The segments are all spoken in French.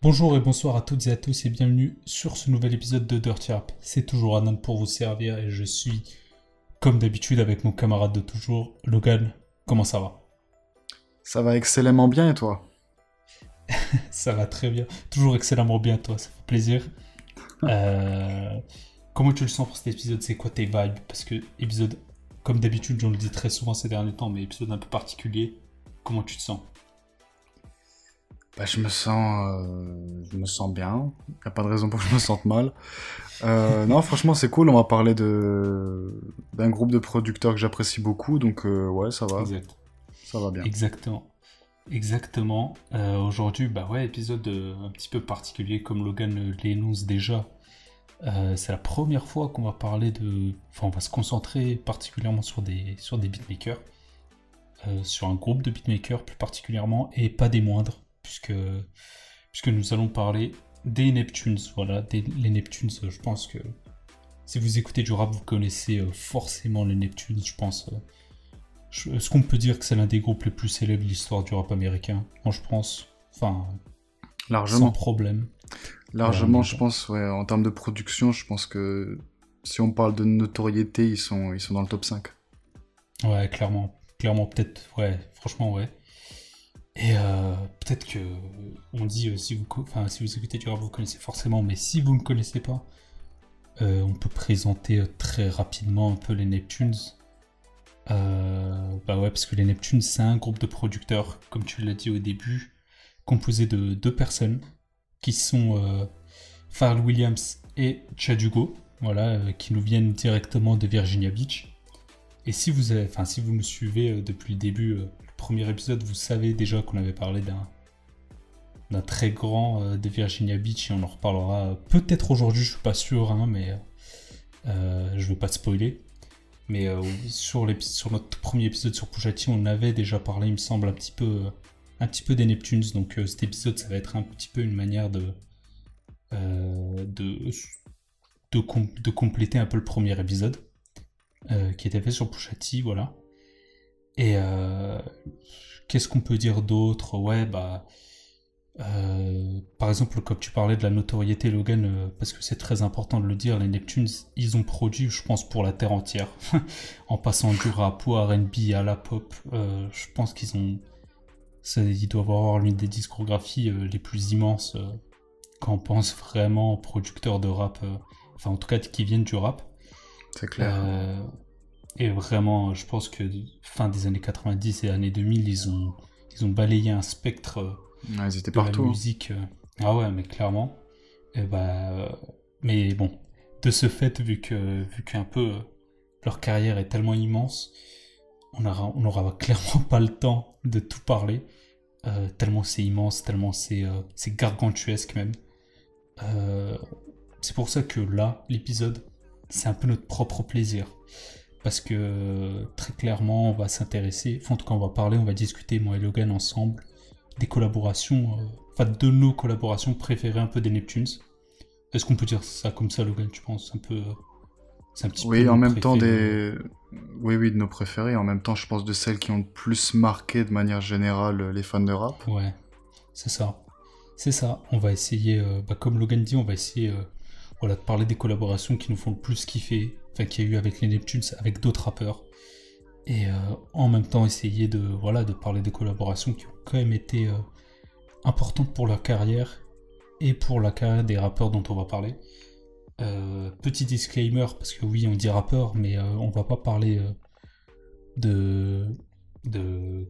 Bonjour et bonsoir à toutes et à tous et bienvenue sur ce nouvel épisode de Dirty Rap. C'est toujours Anan pour vous servir et je suis comme d'habitude avec mon camarade de toujours, Logan. Comment ça va? Ça va excellemment bien et toi? Ça va très bien. Toujours excellemment bien toi, ça fait plaisir. Euh, Comment tu le sens pour cet épisode? C'est quoi tes vibes? Parce que épisode, comme d'habitude, j'en le dis très souvent ces derniers temps, mais épisode un peu particulier. Comment tu te sens? Bah, je me sens bien. Y a pas de raison pour que je me sente mal. Non, franchement, c'est cool. On va parler d'un groupe de producteurs que j'apprécie beaucoup, donc ouais, Exact. ça va bien. Exactement. Exactement. Aujourd'hui, bah ouais, épisode un petit peu particulier comme Logan l'énonce déjà. C'est la première fois qu'on va parler de... Enfin, on va se concentrer particulièrement sur des beatmakers, sur un groupe de beatmakers plus particulièrement, et pas des moindres, puisque nous allons parler des Neptunes. Voilà, les Neptunes, je pense que si vous écoutez du rap, vous connaissez forcément les Neptunes, je pense. Est-ce qu'on peut dire que c'est l'un des groupes les plus célèbres de l'histoire du rap américain? Moi, je pense. Enfin, sans Largement. problème. Voilà, Largement, mais je bon. pense, ouais, en termes de production, je pense que si on parle de notoriété, ils sont dans le top 5. Ouais, clairement. Clairement, peut-être. Ouais, franchement, ouais. Et peut-être que on dit enfin, si vous écoutez du rap, vous connaissez forcément, mais si vous ne connaissez pas, on peut présenter très rapidement un peu les Neptunes. Bah ouais, parce que les Neptunes, c'est un groupe de producteurs, comme tu l'as dit au début, composé de deux personnes qui sont Pharrell Williams et Chad Hugo, voilà, qui nous viennent directement de Virginia Beach. Et si vous avez, enfin, si vous nous suivez depuis le début, le premier épisode, vous savez déjà qu'on avait parlé d'un très grand de Virginia Beach et on en reparlera peut-être aujourd'hui, je suis pas sûr, hein, mais je veux pas te spoiler. Mais sur notre premier épisode sur Pusha T, on avait déjà parlé, il me semble, un petit peu des Neptunes. Donc cet épisode, ça va être un petit peu une manière euh, de, de compléter un peu le premier épisode qui était fait sur Pusha T, voilà. Et qu'est-ce qu'on peut dire d'autre? Ouais, bah. Par exemple, comme tu parlais de la notoriété, Logan, parce que c'est très important de le dire, les Neptunes, ils ont produit, je pense, pour la terre entière. En passant du rap au R&B à la pop, je pense ils doivent avoir l'une des discographies les plus immenses quand on pense vraiment aux producteurs de rap, enfin en tout cas qui viennent du rap. C'est clair. Euh, et vraiment, je pense que fin des années 90 et années 2000, ils ont balayé un spectre Ouais, ils étaient de la partout, hein. musique. Ah ouais, mais clairement. Et bah, mais bon, de ce fait, vu qu'un peu leur carrière est tellement immense, on aura clairement pas le temps de tout parler. Tellement c'est immense, tellement c'est gargantuesque même. Euh, c'est pour ça que là, l'épisode, c'est un peu notre propre plaisir. Parce que très clairement, on va s'intéresser, enfin, en tout cas, on va parler, on va discuter, moi et Logan, ensemble, des collaborations, enfin, de nos collaborations préférées un peu des Neptunes. Est-ce qu'on peut dire ça comme ça, Logan, tu penses? C'est un petit peu Oui, en nos même temps préférés. Oui, oui, de nos préférés. En même temps, je pense de celles qui ont le plus marqué de manière générale les fans de rap. Ouais, c'est ça. C'est ça. On va essayer, bah, comme Logan dit, on va essayer voilà, de parler des collaborations qui nous font le plus kiffer, enfin, qu'il y a eu avec les Neptunes, avec d'autres rappeurs. Et en même temps essayer de, voilà, de parler des collaborations qui ont quand même été importantes pour leur carrière et pour la carrière des rappeurs dont on va parler. Petit disclaimer, parce que oui, on dit rappeur, mais on va pas parler de, de,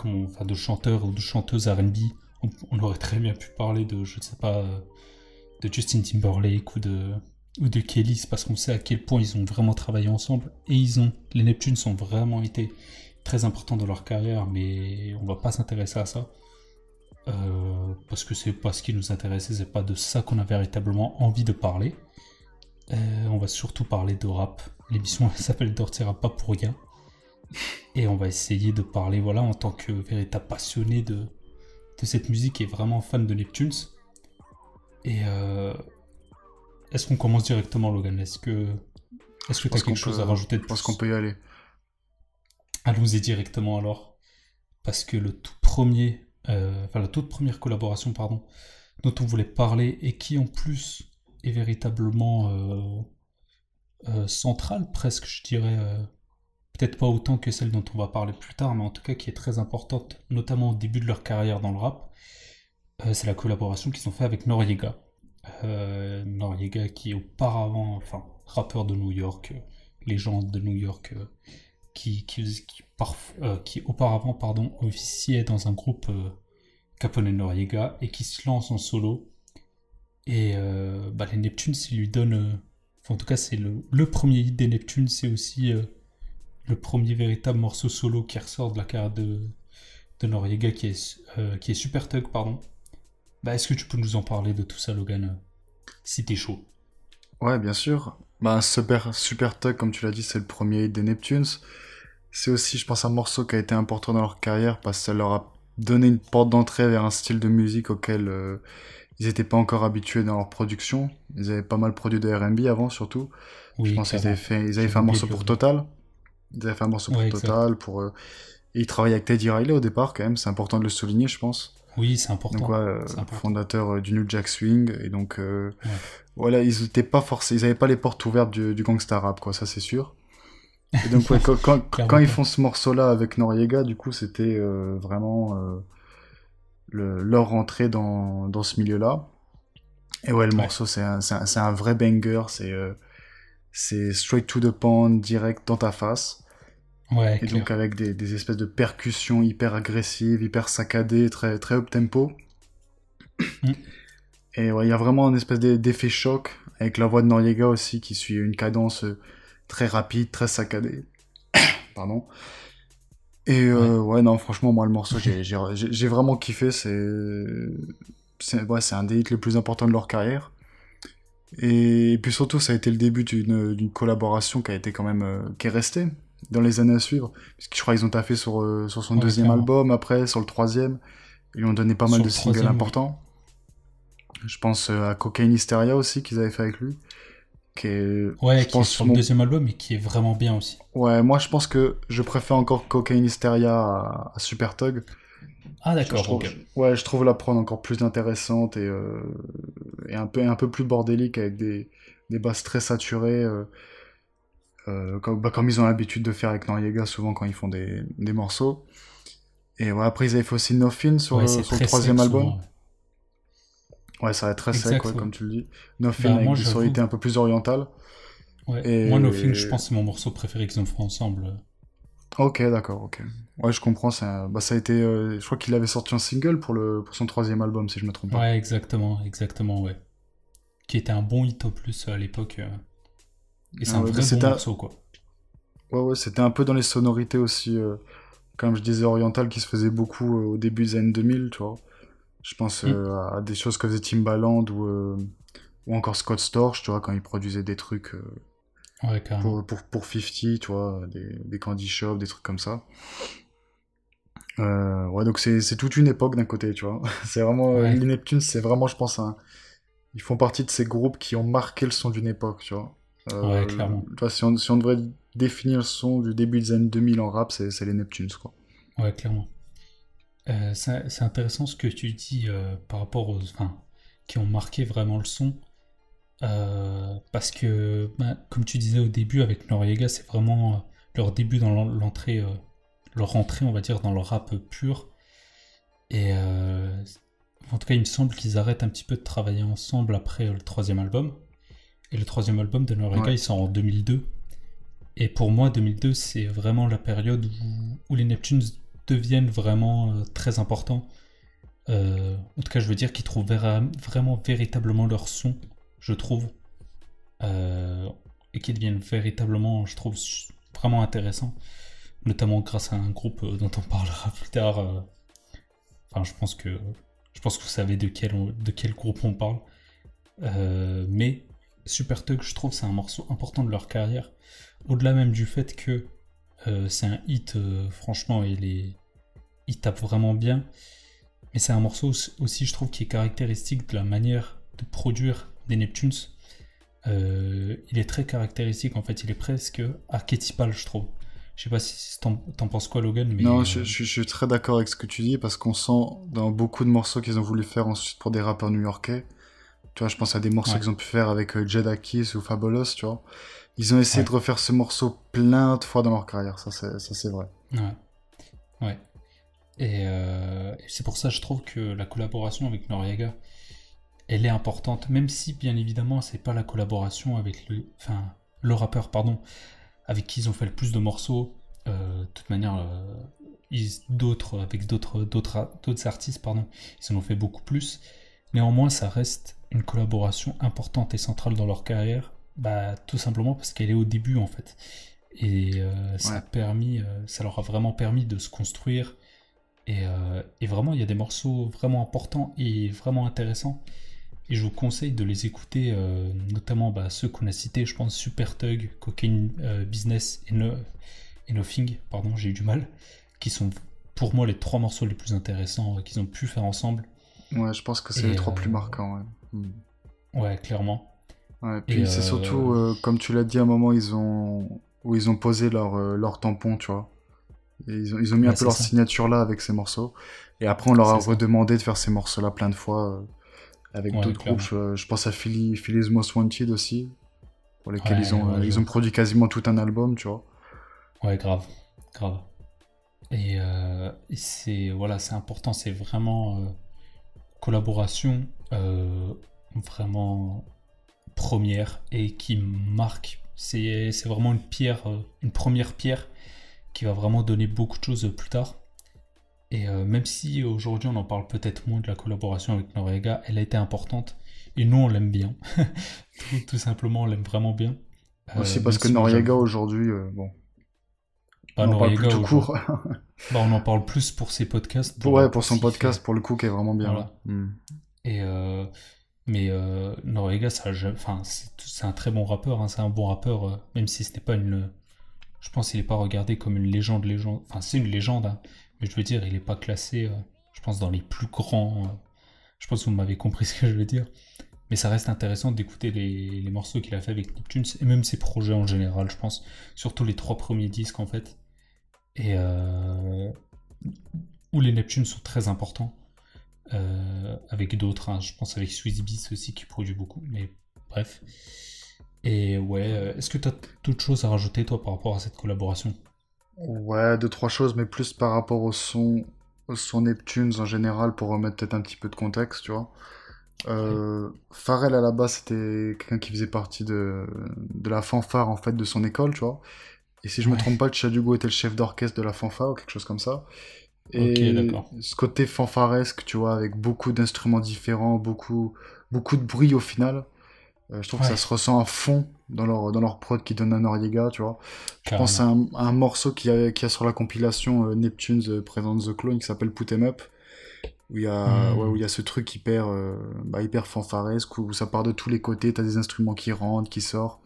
enfin, de chanteurs ou de chanteuses R&B. On aurait très bien pu parler de, je ne sais pas, de Justin Timberlake ou de Kelly, c'est parce qu'on sait à quel point ils ont vraiment travaillé ensemble. Et les Neptunes ont vraiment été très importants dans leur carrière, mais on va pas s'intéresser à ça. Parce que c'est pas ce qui nous intéressait, c'est pas de ça qu'on a véritablement envie de parler. On va surtout parler de rap. L'émission elle s'appelle Dirty Rap pas pour rien. Et on va essayer de parler, voilà, en tant que véritable passionné de cette musique et vraiment fan de Neptunes. Et est-ce qu'on commence directement, Logan? Est-ce que tu as quelque chose à rajouter de Je pense qu'on plus? peut y aller. Allons-y directement alors. Parce que le tout premier, enfin la toute première collaboration, pardon, dont on voulait parler et qui en plus est véritablement centrale, presque, je dirais. Peut-être pas autant que celle dont on va parler plus tard, mais en tout cas qui est très importante, notamment au début de leur carrière dans le rap. C'est la collaboration qu'ils ont fait avec Noriega. Noriega qui auparavant, enfin, rappeur de New York, légende de New York, qui auparavant, pardon, officiait dans un groupe Capone Noriega et qui se lance en solo. Et les Neptunes, ils lui donnent. Enfin, en tout cas, c'est le premier hit des Neptunes, c'est aussi le premier véritable morceau solo qui ressort de la carrière de Noriega qui est Super Tug, pardon. Est-ce que tu peux nous en parler de tout ça, Logan, si t'es chaud? Ouais, bien sûr. Super Tug, comme tu l'as dit, c'est le premier hit des Neptunes. C'est aussi, je pense, un morceau qui a été important dans leur carrière parce que ça leur a donné une porte d'entrée vers un style de musique auquel ils n'étaient pas encore habitués dans leur production. Ils avaient pas mal produit de R&B avant, surtout. Je Oui, pense qu'ils clairement. avaient fait J'avais un oublié morceau de le pour dire. Total. Ils avaient fait un morceau pour Ouais, exact. Total, et ils travaillaient avec Teddy Riley au départ, quand même. C'est important de le souligner, je pense. Oui, c'est Donc ouais, important. C'est important. fondateur du New Jack Swing. Et donc, Ouais. voilà, ils étaient pas forcés, ils avaient pas les portes ouvertes du gangsta rap, quoi, ça c'est sûr. Et donc, ouais, quand Clairement ils pas. font ce morceau-là avec Noriega, du coup, c'était vraiment leur rentrée dans ce milieu-là. Et ouais, le Ouais. morceau, c'est un vrai banger, c'est straight to the point, direct dans ta face. Ouais, Et donc, clair. avec des espèces de percussions hyper agressives, hyper saccadées, très, très up tempo. Hmm. Et ouais, il y a vraiment une espèce d'effet choc, avec la voix de Noriega aussi, qui suit une cadence très rapide, très saccadée. Pardon. Et Ouais. ouais, non, franchement, moi, le morceau, j'ai vraiment kiffé. Ouais, c'est un des hits les plus importants de leur carrière. Et puis surtout, ça a été le début d'une collaboration qui a été quand même, qui est restée dans les années à suivre. Parce que je crois qu'ils ont taffé sur son Ouais, deuxième clairement. album, après, sur le troisième. Ils lui ont donné pas mal Sur de le singles troisième, oui. importants. Je pense à Cocaine Hysteria aussi, qu'ils avaient fait avec lui. Qui est, Ouais, je qui est pense, sur le deuxième album et qui est vraiment bien aussi. Ouais, moi, je pense que je préfère encore Cocaine Hysteria à Super Tug. Ah, Je d'accord, trouve, ok. ouais, je trouve la prod encore plus intéressante et un peu plus bordélique avec des basses très saturées, comme ils ont l'habitude de faire avec Noriega souvent quand ils font des morceaux. Et ouais, après ils avaient fait aussi Nothing Ouais, c'est sur le très sec troisième album. souvent. Ouais, ça va être très sec, ouais, Exact, ouais. comme tu le dis. Nothing avec Moi, des j'avoue. sonorités un peu plus orientales. Ouais. Moi, Nothing, je Et pense, c'est mon morceau préféré qu'ils ont fait ensemble. ok, d'accord, ok. Ouais, je comprends. Ça a été, je crois qu'il avait sorti un single pour son troisième album, si je me trompe pas. Ouais, exactement, exactement, ouais. Qui était un bon hit en plus à l'époque. Et c'est Ah un ouais, vrai bon morceau, quoi. ouais, c'était un peu dans les sonorités aussi, comme je disais, orientales qui se faisaient beaucoup au début des années 2000, tu vois. Je pense Hmm. à des choses que faisait Timbaland ou encore Scott Storch, tu vois, quand il produisait des trucs Ouais, carrément. pour 50, tu vois, des Candy Shop, des trucs comme ça. Ouais, donc c'est toute une époque d'un côté, tu vois. C'est vraiment, Ouais, les Neptunes, c'est vraiment, je pense, ils font partie de ces groupes qui ont marqué le son d'une époque, tu vois. ouais, clairement. Tu vois, si on devrait définir le son du début des années 2000 en rap, c'est les Neptunes, quoi. Ouais, clairement. C'est intéressant ce que tu dis par rapport aux. Enfin, qui ont marqué vraiment le son. Parce que, comme tu disais au début avec Noriega, c'est vraiment leur début dans l'entrée, leur entrée, on va dire, dans le rap pur. Et en tout cas, il me semble qu'ils arrêtent un petit peu de travailler ensemble après le troisième album. Et le troisième album de Noriega, Ouais. il sort en 2002. Et pour moi, 2002, c'est vraiment la période où les Neptunes deviennent vraiment très importants. En tout cas, je veux dire qu'ils trouvent vraiment véritablement leur son, je trouve. Euh, et qu'ils deviennent véritablement, je trouve, vraiment intéressants. Notamment grâce à un groupe dont on parlera plus tard. Enfin, je pense que vous savez de quel groupe on parle. Mais Super Tug, je trouve, c'est un morceau important de leur carrière. Au-delà même du fait que c'est un hit, franchement, il tape vraiment bien. Mais c'est un morceau aussi, je trouve, qui est caractéristique de la manière de produire des Neptunes. Il est très caractéristique, en fait, il est presque archétypal, je trouve. Je sais pas si t'en penses quoi, Logan, Non, mais je suis très d'accord avec ce que tu dis parce qu'on sent dans beaucoup de morceaux qu'ils ont voulu faire ensuite pour des rappeurs new-yorkais. Tu vois, je pense à des morceaux ouais, qu'ils ont pu faire avec Jadakiss ou Fabulous, tu vois. Ils ont essayé ouais, de refaire ce morceau plein de fois dans leur carrière, ça c'est vrai. ouais, ouais. Et c'est pour ça, je trouve que la collaboration avec Noriega, elle est importante, même si bien évidemment, c'est pas la collaboration avec enfin, le rappeur, pardon, avec qui ils ont fait le plus de morceaux. De toute manière, avec d'autres artistes, pardon, ils en ont fait beaucoup plus. Néanmoins, ça reste une collaboration importante et centrale dans leur carrière, bah, tout simplement parce qu'elle est au début en fait. Et Ouais. ça leur a vraiment permis de se construire. Et vraiment, il y a des morceaux vraiment importants et vraiment intéressants. Et je vous conseille de les écouter, notamment bah, ceux qu'on a cités, je pense Super Tug, Cocaine Business et Nothing, pardon, j'ai eu du mal, qui sont pour moi les trois morceaux les plus intéressants qu'ils ont pu faire ensemble. Ouais, je pense que c'est les Et trois plus marquants, ouais. Hmm. ouais, clairement. Ouais, Et puis c'est surtout, comme tu l'as dit, à un moment, où ils ont posé leur tampon, tu vois. Et ils ont mis un ouais, peu c'est leur ça, signature là avec ces morceaux. Et après, on leur a c'est ça. redemandé de faire ces morceaux-là plein de fois avec Ouais, d'autres groupes. clairement. Je pense à Philly's Most Wanted aussi, pour lesquels Ouais, ouais, je ils ont vois. produit quasiment tout un album, tu vois. Ouais, grave, grave. Et c'est voilà, c'est important, c'est vraiment collaboration vraiment première et qui marque. C'est vraiment une pierre, une première pierre qui va vraiment donner beaucoup de choses plus tard. Et même si aujourd'hui on en parle peut-être moins de la collaboration avec Noriega, elle a été importante et nous on l'aime bien. Tout simplement, on l'aime vraiment bien. Aussi parce Même que si moi Noriega j'avoue, aujourd'hui, bon, on bah, n'en parle plus Noriega tout aujourd'hui, court. bah, on en parle plus pour ses podcasts, Ouais, pour pour son ce qu'il fait. podcast, pour le coup, qui est vraiment bien. Voilà. Hmm. Et Noriega, enfin, c'est un très bon rappeur, hein, c'est un bon rappeur, même si ce n'est pas une. Je pense qu'il n'est pas regardé comme une légende. Enfin, c'est une légende, hein, mais je veux dire, il n'est pas classé, je pense, dans les plus grands. Je pense que vous m'avez compris ce que je veux dire. Mais ça reste intéressant d'écouter les morceaux qu'il a fait avec Neptunes et même ses projets en général, je pense. Surtout les trois premiers disques, en fait. Et où les Neptunes sont très importants. Avec d'autres, hein, je pense avec Swizzy Beatz aussi qui produit beaucoup, mais bref. Et ouais, est-ce que tu as d'autres choses à rajouter toi par rapport à cette collaboration? Ouais, deux, trois choses, mais plus par rapport au son Neptunes en général, pour remettre peut-être un petit peu de contexte, tu vois. Ouais, Pharrell à la base c'était quelqu'un qui faisait partie de la fanfare en fait de son école, tu vois. Et si je me ouais, trompe pas, Tchadugo était le chef d'orchestre de la fanfare ou quelque chose comme ça. ok, Et d'accord. ce côté fanfaresque, tu vois, avec beaucoup d'instruments différents, beaucoup de bruit au final, je trouve que ça Ouais, se ressent à fond dans leur prod qui donne à Noriega, tu vois. Je pense carrément. à un morceau qui a sur la compilation Neptunes Present the Clone qui s'appelle Put 'em Up où il y a ouais, où Hmm, il y a ce truc hyper fanfaresque où ça part de tous les côtés, t'as des instruments qui rentrent, qui sortent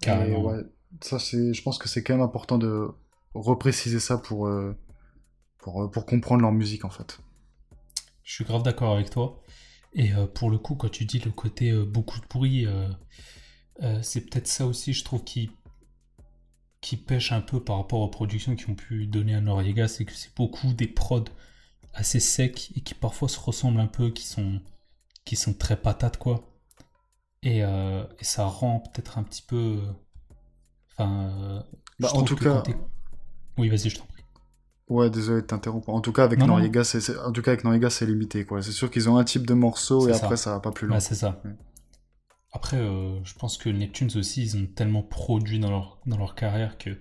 et carrément. ouais, ça c'est je pense que c'est quand même important de repréciser ça pour comprendre leur musique en fait. Je suis grave d'accord avec toi. Et pour le coup, quand tu dis le côté beaucoup de bruit, c'est peut-être ça aussi, je trouve, qui pêche un peu par rapport aux productions qui ont pu donner à Noriega, c'est que c'est beaucoup des prods assez secs et qui parfois se ressemblent un peu, qui sont très patates, quoi. Et ça rend peut-être un petit peu. Enfin, Bah je en trouve tout que quand cas, t'es. Oui, vas-y, je t'en prie. ouais, désolé de t'interrompre. En tout cas avec Non, non, non, Noriega en tout cas avec Noriega c'est limité quoi. C'est sûr qu'ils ont un type de morceau et c'est après ça. ça va pas plus Bah, loin c'est quoi. ça. Ouais. Après, je pense que Neptunes aussi, ils ont tellement produit dans leur carrière que,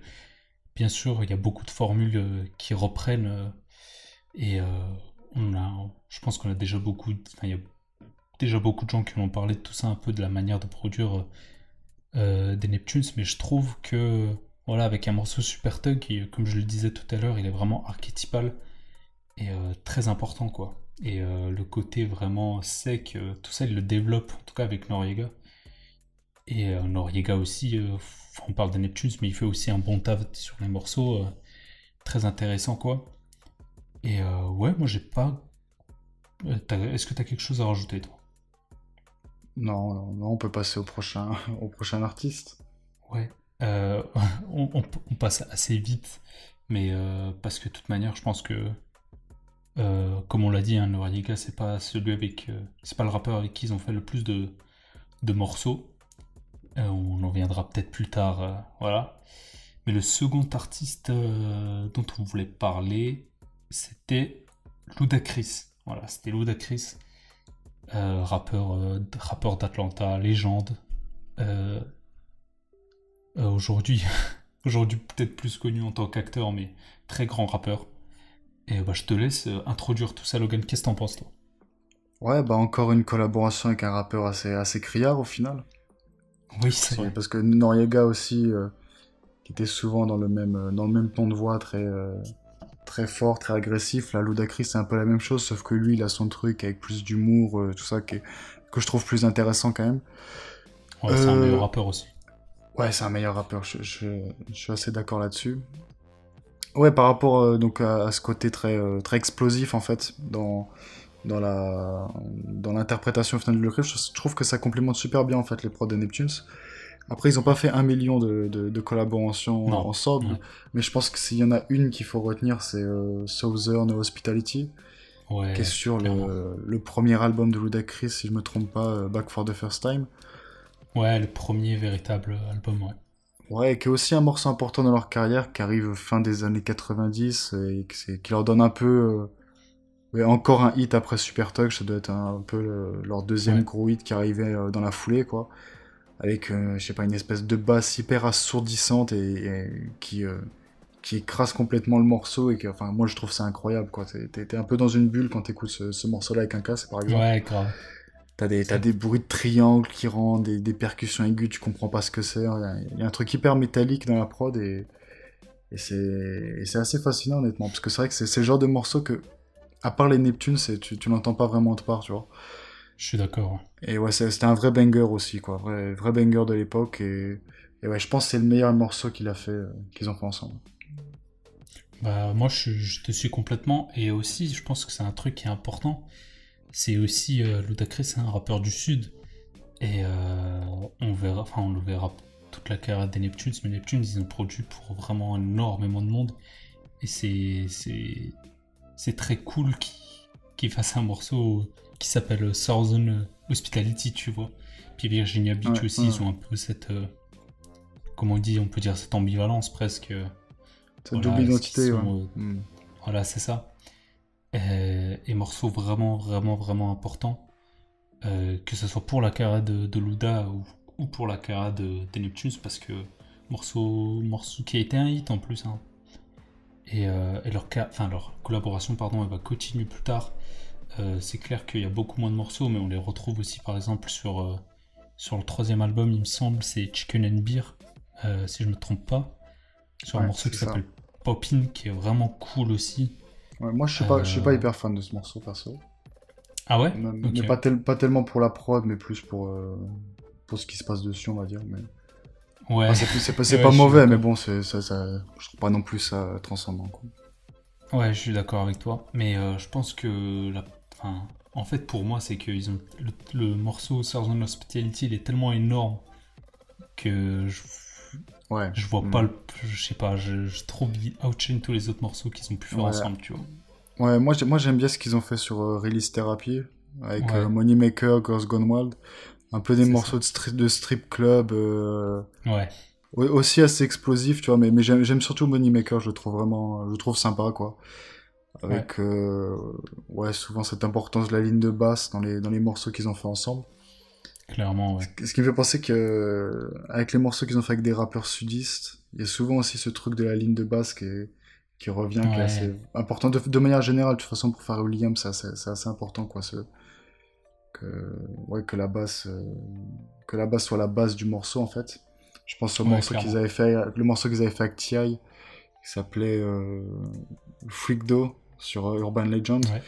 bien sûr, il y a beaucoup de formules qui reprennent. Et je pense qu'on a déjà beaucoup. Enfin, il y a déjà beaucoup de gens qui en ont parlé de tout ça, un peu de la manière de produire des Neptunes, mais je trouve que voilà, avec un morceau Super Tug, qui, comme je le disais tout à l'heure, il est vraiment archétypal et très important quoi. Et le côté vraiment sec, tout ça il le développe, en tout cas avec Noriega. Et Noriega aussi, on parle des Neptunes, mais il fait aussi un bon taf sur les morceaux, très intéressant quoi. Et ouais, moi j'ai pas. Est-ce que t'as quelque chose à rajouter toi? Non, on peut passer au prochain au prochain artiste. Ouais. on passe assez vite, mais parce que de toute manière, je pense que, comme on l'a dit, hein, Noriega, c'est pas le rappeur avec qui ils ont fait le plus de morceaux. On en viendra peut-être plus tard, voilà. Mais le second artiste dont on voulait parler, c'était Ludacris. Voilà, c'était Ludacris, rappeur d'Atlanta, légende. Euh, aujourd'hui, aujourd'hui peut-être plus connu en tant qu'acteur, mais très grand rappeur. Et bah, je te laisse introduire tout ça, Logan. Qu'est-ce que t'en penses, toi? Ouais, bah encore une collaboration avec un rappeur assez criard au final. Oui, c'est vrai. Parce que Noriega aussi, qui était souvent dans le même ton de voix très fort, très agressif. Là, Ludacris, c'est un peu la même chose, sauf que lui, il a son truc avec plus d'humour, tout ça, que je trouve plus intéressant quand même. Ouais, c'est un meilleur Euh, rappeur aussi. ouais, c'est un meilleur rappeur, je suis assez d'accord là-dessus. Ouais, par rapport donc à ce côté très explosif en fait dans la dans l'interprétation finale de Ludacris, je trouve que ça complémente super bien en fait les prods de Neptunes. Après, ils n'ont pas fait 1 million de collaborations Non. ensemble, Ouais. mais je pense que s'il y en a une qu'il faut retenir, c'est Southern Hospitality, qui est Ouais, sur clairement. le premier album de Ludacris, si je me trompe pas, Back for the First Time. Ouais, le premier véritable album, ouais. Ouais, et qui est aussi un morceau important dans leur carrière, qui arrive fin des années 90, et qui leur donne un peu... ouais, encore un hit après Super Tug, ça doit être un peu leur deuxième Ouais. gros hit qui arrivait dans la foulée, quoi. Avec, je sais pas, une espèce de basse hyper assourdissante qui écrase complètement le morceau et que, enfin, moi je trouve ça incroyable, quoi. T'es un peu dans une bulle quand t'écoutes ce morceau-là avec un casque, par exemple. Ouais, grave. T'as C'est... des bruits de triangle qui rentrent, des percussions aiguës, tu comprends pas ce que c'est. Il y a un truc hyper métallique dans la prod et c'est assez fascinant, honnêtement. Parce que c'est vrai que c'est le genre de morceau que, à part les Neptunes, tu l'entends pas vraiment autre part, tu vois. Je suis d'accord. Ouais. Et ouais, c'était un vrai banger aussi, quoi. Vrai banger de l'époque. Et ouais, je pense que c'est le meilleur morceau qu'ils ont fait ensemble. Bah, moi, je te suis complètement. Et aussi, je pense que c'est un truc qui est important. C'est aussi, Ludacris, c'est un rappeur du Sud. Et on le verra toute la carrière des Neptunes. Mais Neptunes, ils ont produit pour vraiment énormément de monde. Et c'est très cool qu'ils fassent un morceau qui s'appelle Southern Hospitality, tu vois. Puis Virginia Beach Ouais, aussi, ouais. ils ont un peu cette, comment on dit, on peut dire cette ambivalence presque. Cette double Voilà, est-ce qu'ils identité, ouais. sont, Hmm. voilà, c'est ça. Et morceau vraiment, vraiment, vraiment important, que ce soit pour la carrière de Luda ou pour la carrière des Neptunes, parce que morceau qui a été un hit en plus, hein. Et leur collaboration, pardon, elle va continuer plus tard. C'est clair qu'il y a beaucoup moins de morceaux, mais on les retrouve aussi par exemple sur le troisième album, il me semble, c'est Chicken and Beer, si je me trompe pas, sur un Ouais, morceau c'est qui ça. s'appelle Poppin, qui est vraiment cool aussi. Ouais, moi, je suis pas Euh, hyper fan de ce morceau, perso. Ah ouais? Mais Ok. pas tellement pour la prod, mais plus pour ce qui se passe dessus, on va dire. Mais... Ouais, Enfin, c'est ouais, pas je suis mauvais, mais d'accord. bon, je trouve pas non plus ça transcendant, quoi. Ouais, je suis d'accord avec toi. Mais je pense que enfin, en fait, pour moi, c'est que le morceau Southern Hospitality, il est tellement énorme que Ouais. je vois pas Hmm. le. Je sais pas, je trouve outchain tous les autres morceaux qu'ils ont pu faire Ouais. ensemble, tu vois. Ouais, moi j'aime bien ce qu'ils ont fait sur Release Therapy, avec Ouais, Moneymaker, Girls Gone Wild. Un peu des c'est morceaux ça. de strip club, Ouais, aussi assez explosifs, tu vois, mais j'aime surtout Moneymaker, je le trouve sympa, quoi. ouais, Avec, ouais, souvent cette importance de la ligne de basse dans les morceaux qu'ils ont fait ensemble. clairement, ouais. Ce qui me fait penser que, avec les morceaux qu'ils ont fait avec des rappeurs sudistes, il y a souvent aussi ce truc de la ligne de basse qui revient, qui est Ouais, assez important. De manière générale, de toute façon, pour Pharrell Williams, c'est assez important, quoi, ouais, que la basse soit la base du morceau, en fait. Je pense au ouais, morceau qu'ils clairement. avaient fait, le morceau qu'ils avaient fait avec T.I., qui s'appelait Freak Do sur Urban Legend. Ouais,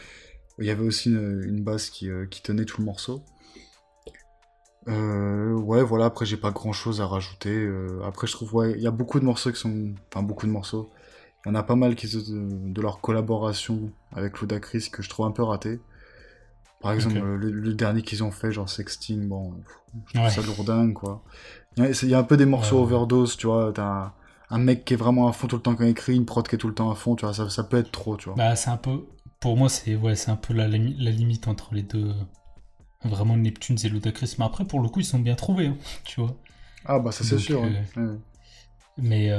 Il y avait aussi une basse qui tenait tout le morceau. Ouais, voilà, après j'ai pas grand chose à rajouter. Après, je trouve, ouais, il y a beaucoup de morceaux qui sont. Enfin, beaucoup de morceaux. Il y en a pas mal de leur collaboration avec Ludacris que je trouve un peu raté. Par ok. exemple, le dernier qu'ils ont fait, genre Sexting, bon, je trouve Ouais, ça lourdingue, quoi. Il y a un peu des morceaux ouais, overdose, tu vois. T'as un mec qui est vraiment à fond tout le temps quand il écrit, une prod qui est tout le temps à fond, tu vois, ça peut être trop, tu vois. Bah, c'est un peu. Pour moi, c'est un peu la limite entre les deux. Vraiment Neptunes et Ludacris. Mais après, pour le coup, ils sont bien trouvés, hein, tu vois. Ah bah ça c'est Donc, sûr, ouais. Ouais. mais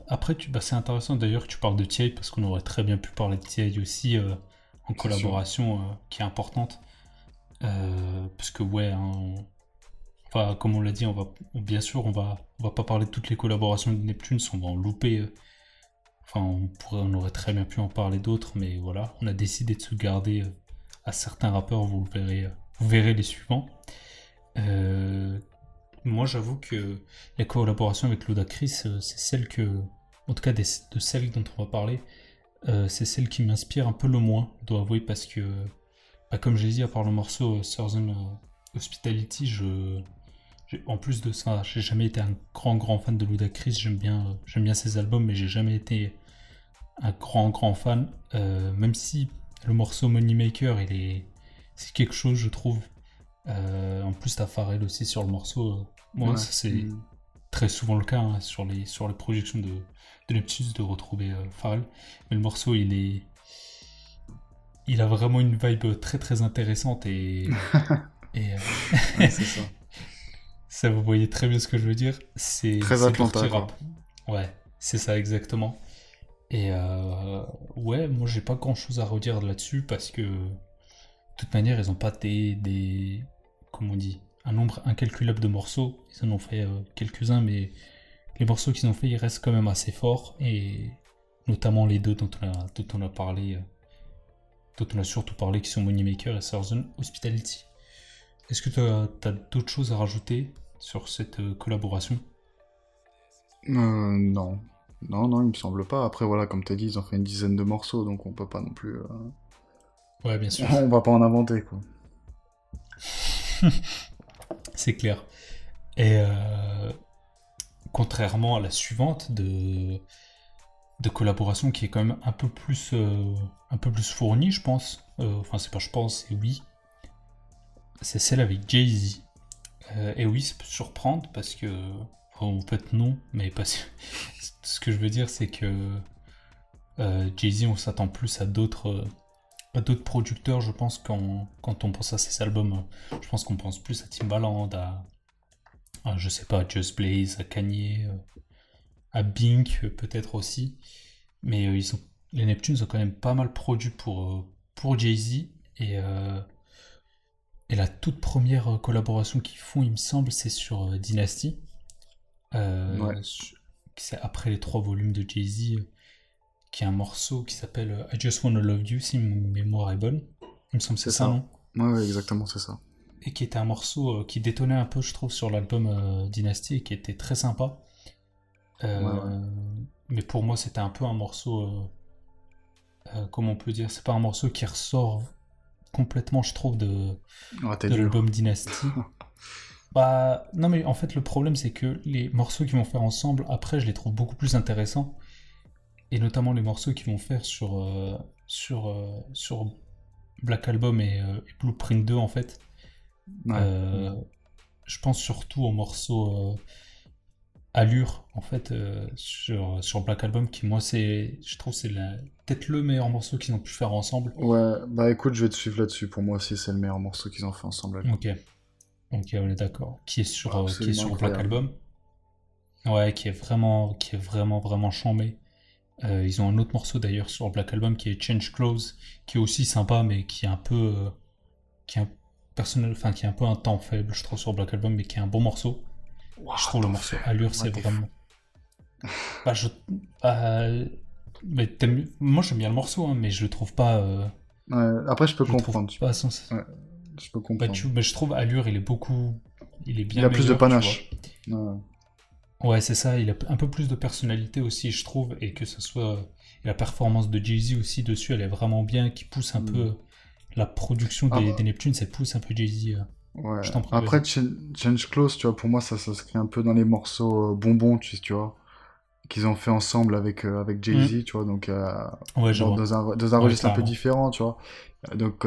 après, c'est intéressant d'ailleurs que tu parles de T.I. parce qu'on aurait très bien pu parler de T.I. aussi en C'est sûr. collaboration qui est importante. Parce que, ouais, hein, comme on l'a dit, bien sûr, on va pas parler de toutes les collaborations de Neptunes, on va en louper. Enfin, on aurait très bien pu en parler d'autres, mais voilà, on a décidé de se garder à certains rappeurs, vous verrez les suivants. Euh, Moi, j'avoue que les collaborations avec Ludacris, c'est celle que, en tout cas de celles dont on va parler, c'est celle qui m'inspire un peu le moins, je dois avouer, parce que, bah, comme j'ai dit, à part le morceau Southern Hospitality, en plus de ça, j'ai jamais été un grand fan de Ludacris. J'aime bien ses albums, mais j'ai jamais été un grand fan. Même si le morceau Moneymaker, c'est quelque chose, je trouve. En plus, t'as Pharrell aussi sur le morceau. Moi, Ouais. ça c'est Mm. très souvent le cas hein, sur les projections de Neptus de retrouver Pharrell. Mais le morceau, il a vraiment une vibe très intéressante et Ouais, c'est ça. ça, vous voyez très bien ce que je veux dire. Très C'est lourd Atlanta, qui quoi. rappe. Ouais, c'est ça exactement. Et ouais, moi j'ai pas grand chose à redire là-dessus parce que de toute manière ils ont pas comment on dit, un nombre incalculable de morceaux. Ils en ont fait quelques-uns, mais les morceaux qu'ils ont fait ils restent quand même assez forts et notamment les deux dont on a parlé, dont on a surtout parlé qui sont Moneymaker et Southern Hospitality. Est-ce que tu as d'autres choses à rajouter sur cette collaboration? Non. Non, il me semble pas. Après, voilà, comme t'as dit, ils ont fait une dizaine de morceaux, donc on peut pas non plus... Ouais, bien sûr, On va pas en inventer, quoi. c'est clair. Et contrairement à la suivante de collaboration qui est quand même un peu plus fournie, je pense. Enfin, c'est pas je pense, c'est oui. C'est celle avec Jay-Z. Et oui, ça peut surprendre parce que. Enfin, en fait, non, mais parce que. Ce que je veux dire, c'est que Jay-Z, on s'attend plus à d'autres producteurs, je pense, quand on pense à ses albums. Je pense qu'on pense plus à Timbaland, je sais pas, à Just Blaze, à Kanye, à Bink peut-être aussi. Mais les Neptunes ont quand même pas mal produit pour Jay-Z. Et, euh, et la toute première collaboration qu'ils font, il me semble, c'est sur Dynasty. Ouais, C'est après les trois volumes de Jay-Z, qui est un morceau qui s'appelle I Just Wanna Love You, si ma mémoire est bonne. Il me semble que c'est c'est ça, ça. non? Ouais, exactement, c'est ça. Et qui était un morceau qui détonnait un peu, je trouve, sur l'album Dynasty et qui était très sympa. Ouais, ouais. Euh, mais pour moi, c'était un peu un morceau, comment on peut dire, c'est pas un morceau qui ressort complètement, je trouve, Ah, t'es de dur. l'album Dynasty. Bah, non, mais en fait, le problème, c'est que les morceaux qu'ils vont faire ensemble, après, je les trouve beaucoup plus intéressants. Et notamment les morceaux qu'ils vont faire sur Black Album et Blueprint 2, en fait. Ouais. Euh, je pense surtout au morceau Allure, en fait, sur Black Album, qui, moi, je trouve, peut-être le meilleur morceau qu'ils ont pu faire ensemble. Ouais, bah écoute, je vais te suivre là-dessus. Pour moi aussi, c'est le meilleur morceau qu'ils ont fait ensemble. Ok, ok, on est d'accord. Qui est Absolument sur Black incroyable. Album. Ouais, qui est vraiment chambé. Ils ont un autre morceau d'ailleurs sur Black Album qui est Change Clothes, qui est aussi sympa, mais qui est un peu, qui est un personnel, enfin qui est un peu un temps faible, je trouve sur Black Album, mais qui est un bon morceau. Je Waouh, trouve le t'en morceau fais. Allure, Ouais, c'est t'es fou. vraiment. Bah, euh, mais moi j'aime bien le morceau, hein, mais je le trouve pas, Ouais, après, je peux je le trouve comprendre. pas sens. Ouais, je peux Bah, comprendre. mais je trouve Allure, il est Il bien a plus de meilleur, tu vois. panache. Ouais. Ouais, c'est ça, il a un peu plus de personnalité aussi, je trouve, et que ce soit. Et la performance de Jay-Z aussi dessus, elle est vraiment bien, qui pousse un Hmm. peu la production des Ah, Neptunes, ça pousse un peu Jay-Z. ouais. Je t'en prie, Après, vas-y. Change Close, tu vois, pour moi, ça s'inscrit un peu dans les morceaux bonbons, tu vois, qu'ils ont fait ensemble avec Hmm. Jay-Z, tu vois, donc Ouais, je vois. dans un Ouais, registre un peu carrément. différent, tu vois. Donc,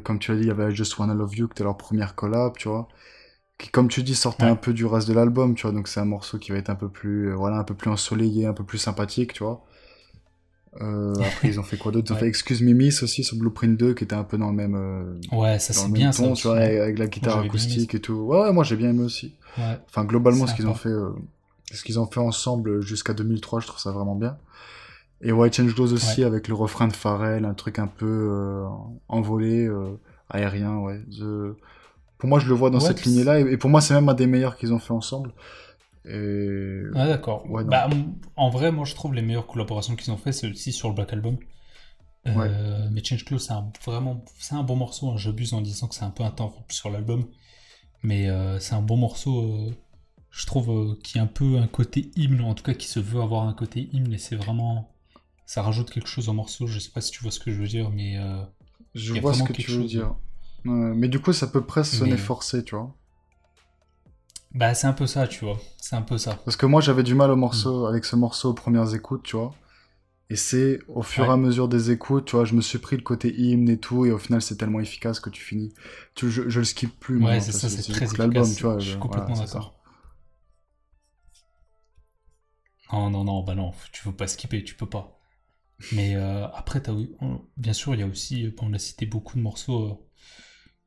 comme tu l'as dit, il y avait I Just Wanna Love You, qui était leur première collab, tu vois. qui, comme tu dis, sortait Ouais, un peu du reste de l'album, tu vois. Donc c'est un morceau qui va être un peu plus, voilà, un peu plus ensoleillé, un peu plus sympathique, tu vois. Après, ils ont fait quoi d'autre? Ils ont fait ouais. Excuse Me Miss aussi sur Blueprint 2, qui était un peu Ouais, ça dans le c'est même bien ça ton, tu aussi, vois, hein. avec la Moi guitare j'avais bien aimé ça. acoustique et tout. Ouais, ouais, moi j'ai bien aimé aussi. Ouais, Enfin, globalement, sympa. ce qu'ils ont fait ensemble jusqu'à 2003, je trouve ça vraiment bien. Et White Change Glows Ouais. aussi, avec le refrain de Pharrell, un truc un peu envolé, aérien, ouais. Pour moi, je le vois dans Ouais, cette lignée-là, et pour moi, c'est même un des meilleurs qu'ils ont fait ensemble. Et ah, d'accord. ouais, non. Bah, en vrai, moi je trouve les meilleures collaborations qu'ils ont fait, c'est aussi sur le Black Album. Ouais. Mais Change Close, c'est un bon morceau, hein. J'abuse en disant que c'est un peu un temps sur l'album, mais c'est un bon morceau, je trouve, qui a un peu un côté hymne, en tout cas qui se veut avoir un côté hymne, et c'est vraiment, ça rajoute quelque chose au morceau. Je sais pas si tu vois ce que je veux dire, mais Je il y a vois ce vraiment que quelque tu veux chose. dire. Mais du coup, ça peut presque sonner Mais forcé, tu vois. bah c'est un peu ça, tu vois, c'est un peu ça. Parce que moi, j'avais du mal Hmm. avec ce morceau aux premières écoutes, tu vois. Et c'est au fur et Ouais, à mesure des écoutes, tu vois, je me suis pris le côté hymne et tout, et au final, c'est tellement efficace que tu finis. Je le skip plus ouais, maintenant, c'est tu vois, ça, c'est si très j'écoute l'album, tu efficace. vois, Je suis voilà, complètement c'est ça. d'accord. Non, non, non, bah non, tu veux pas skipper, tu peux pas. Mais après, bien sûr, il y a aussi, on a cité beaucoup de morceaux,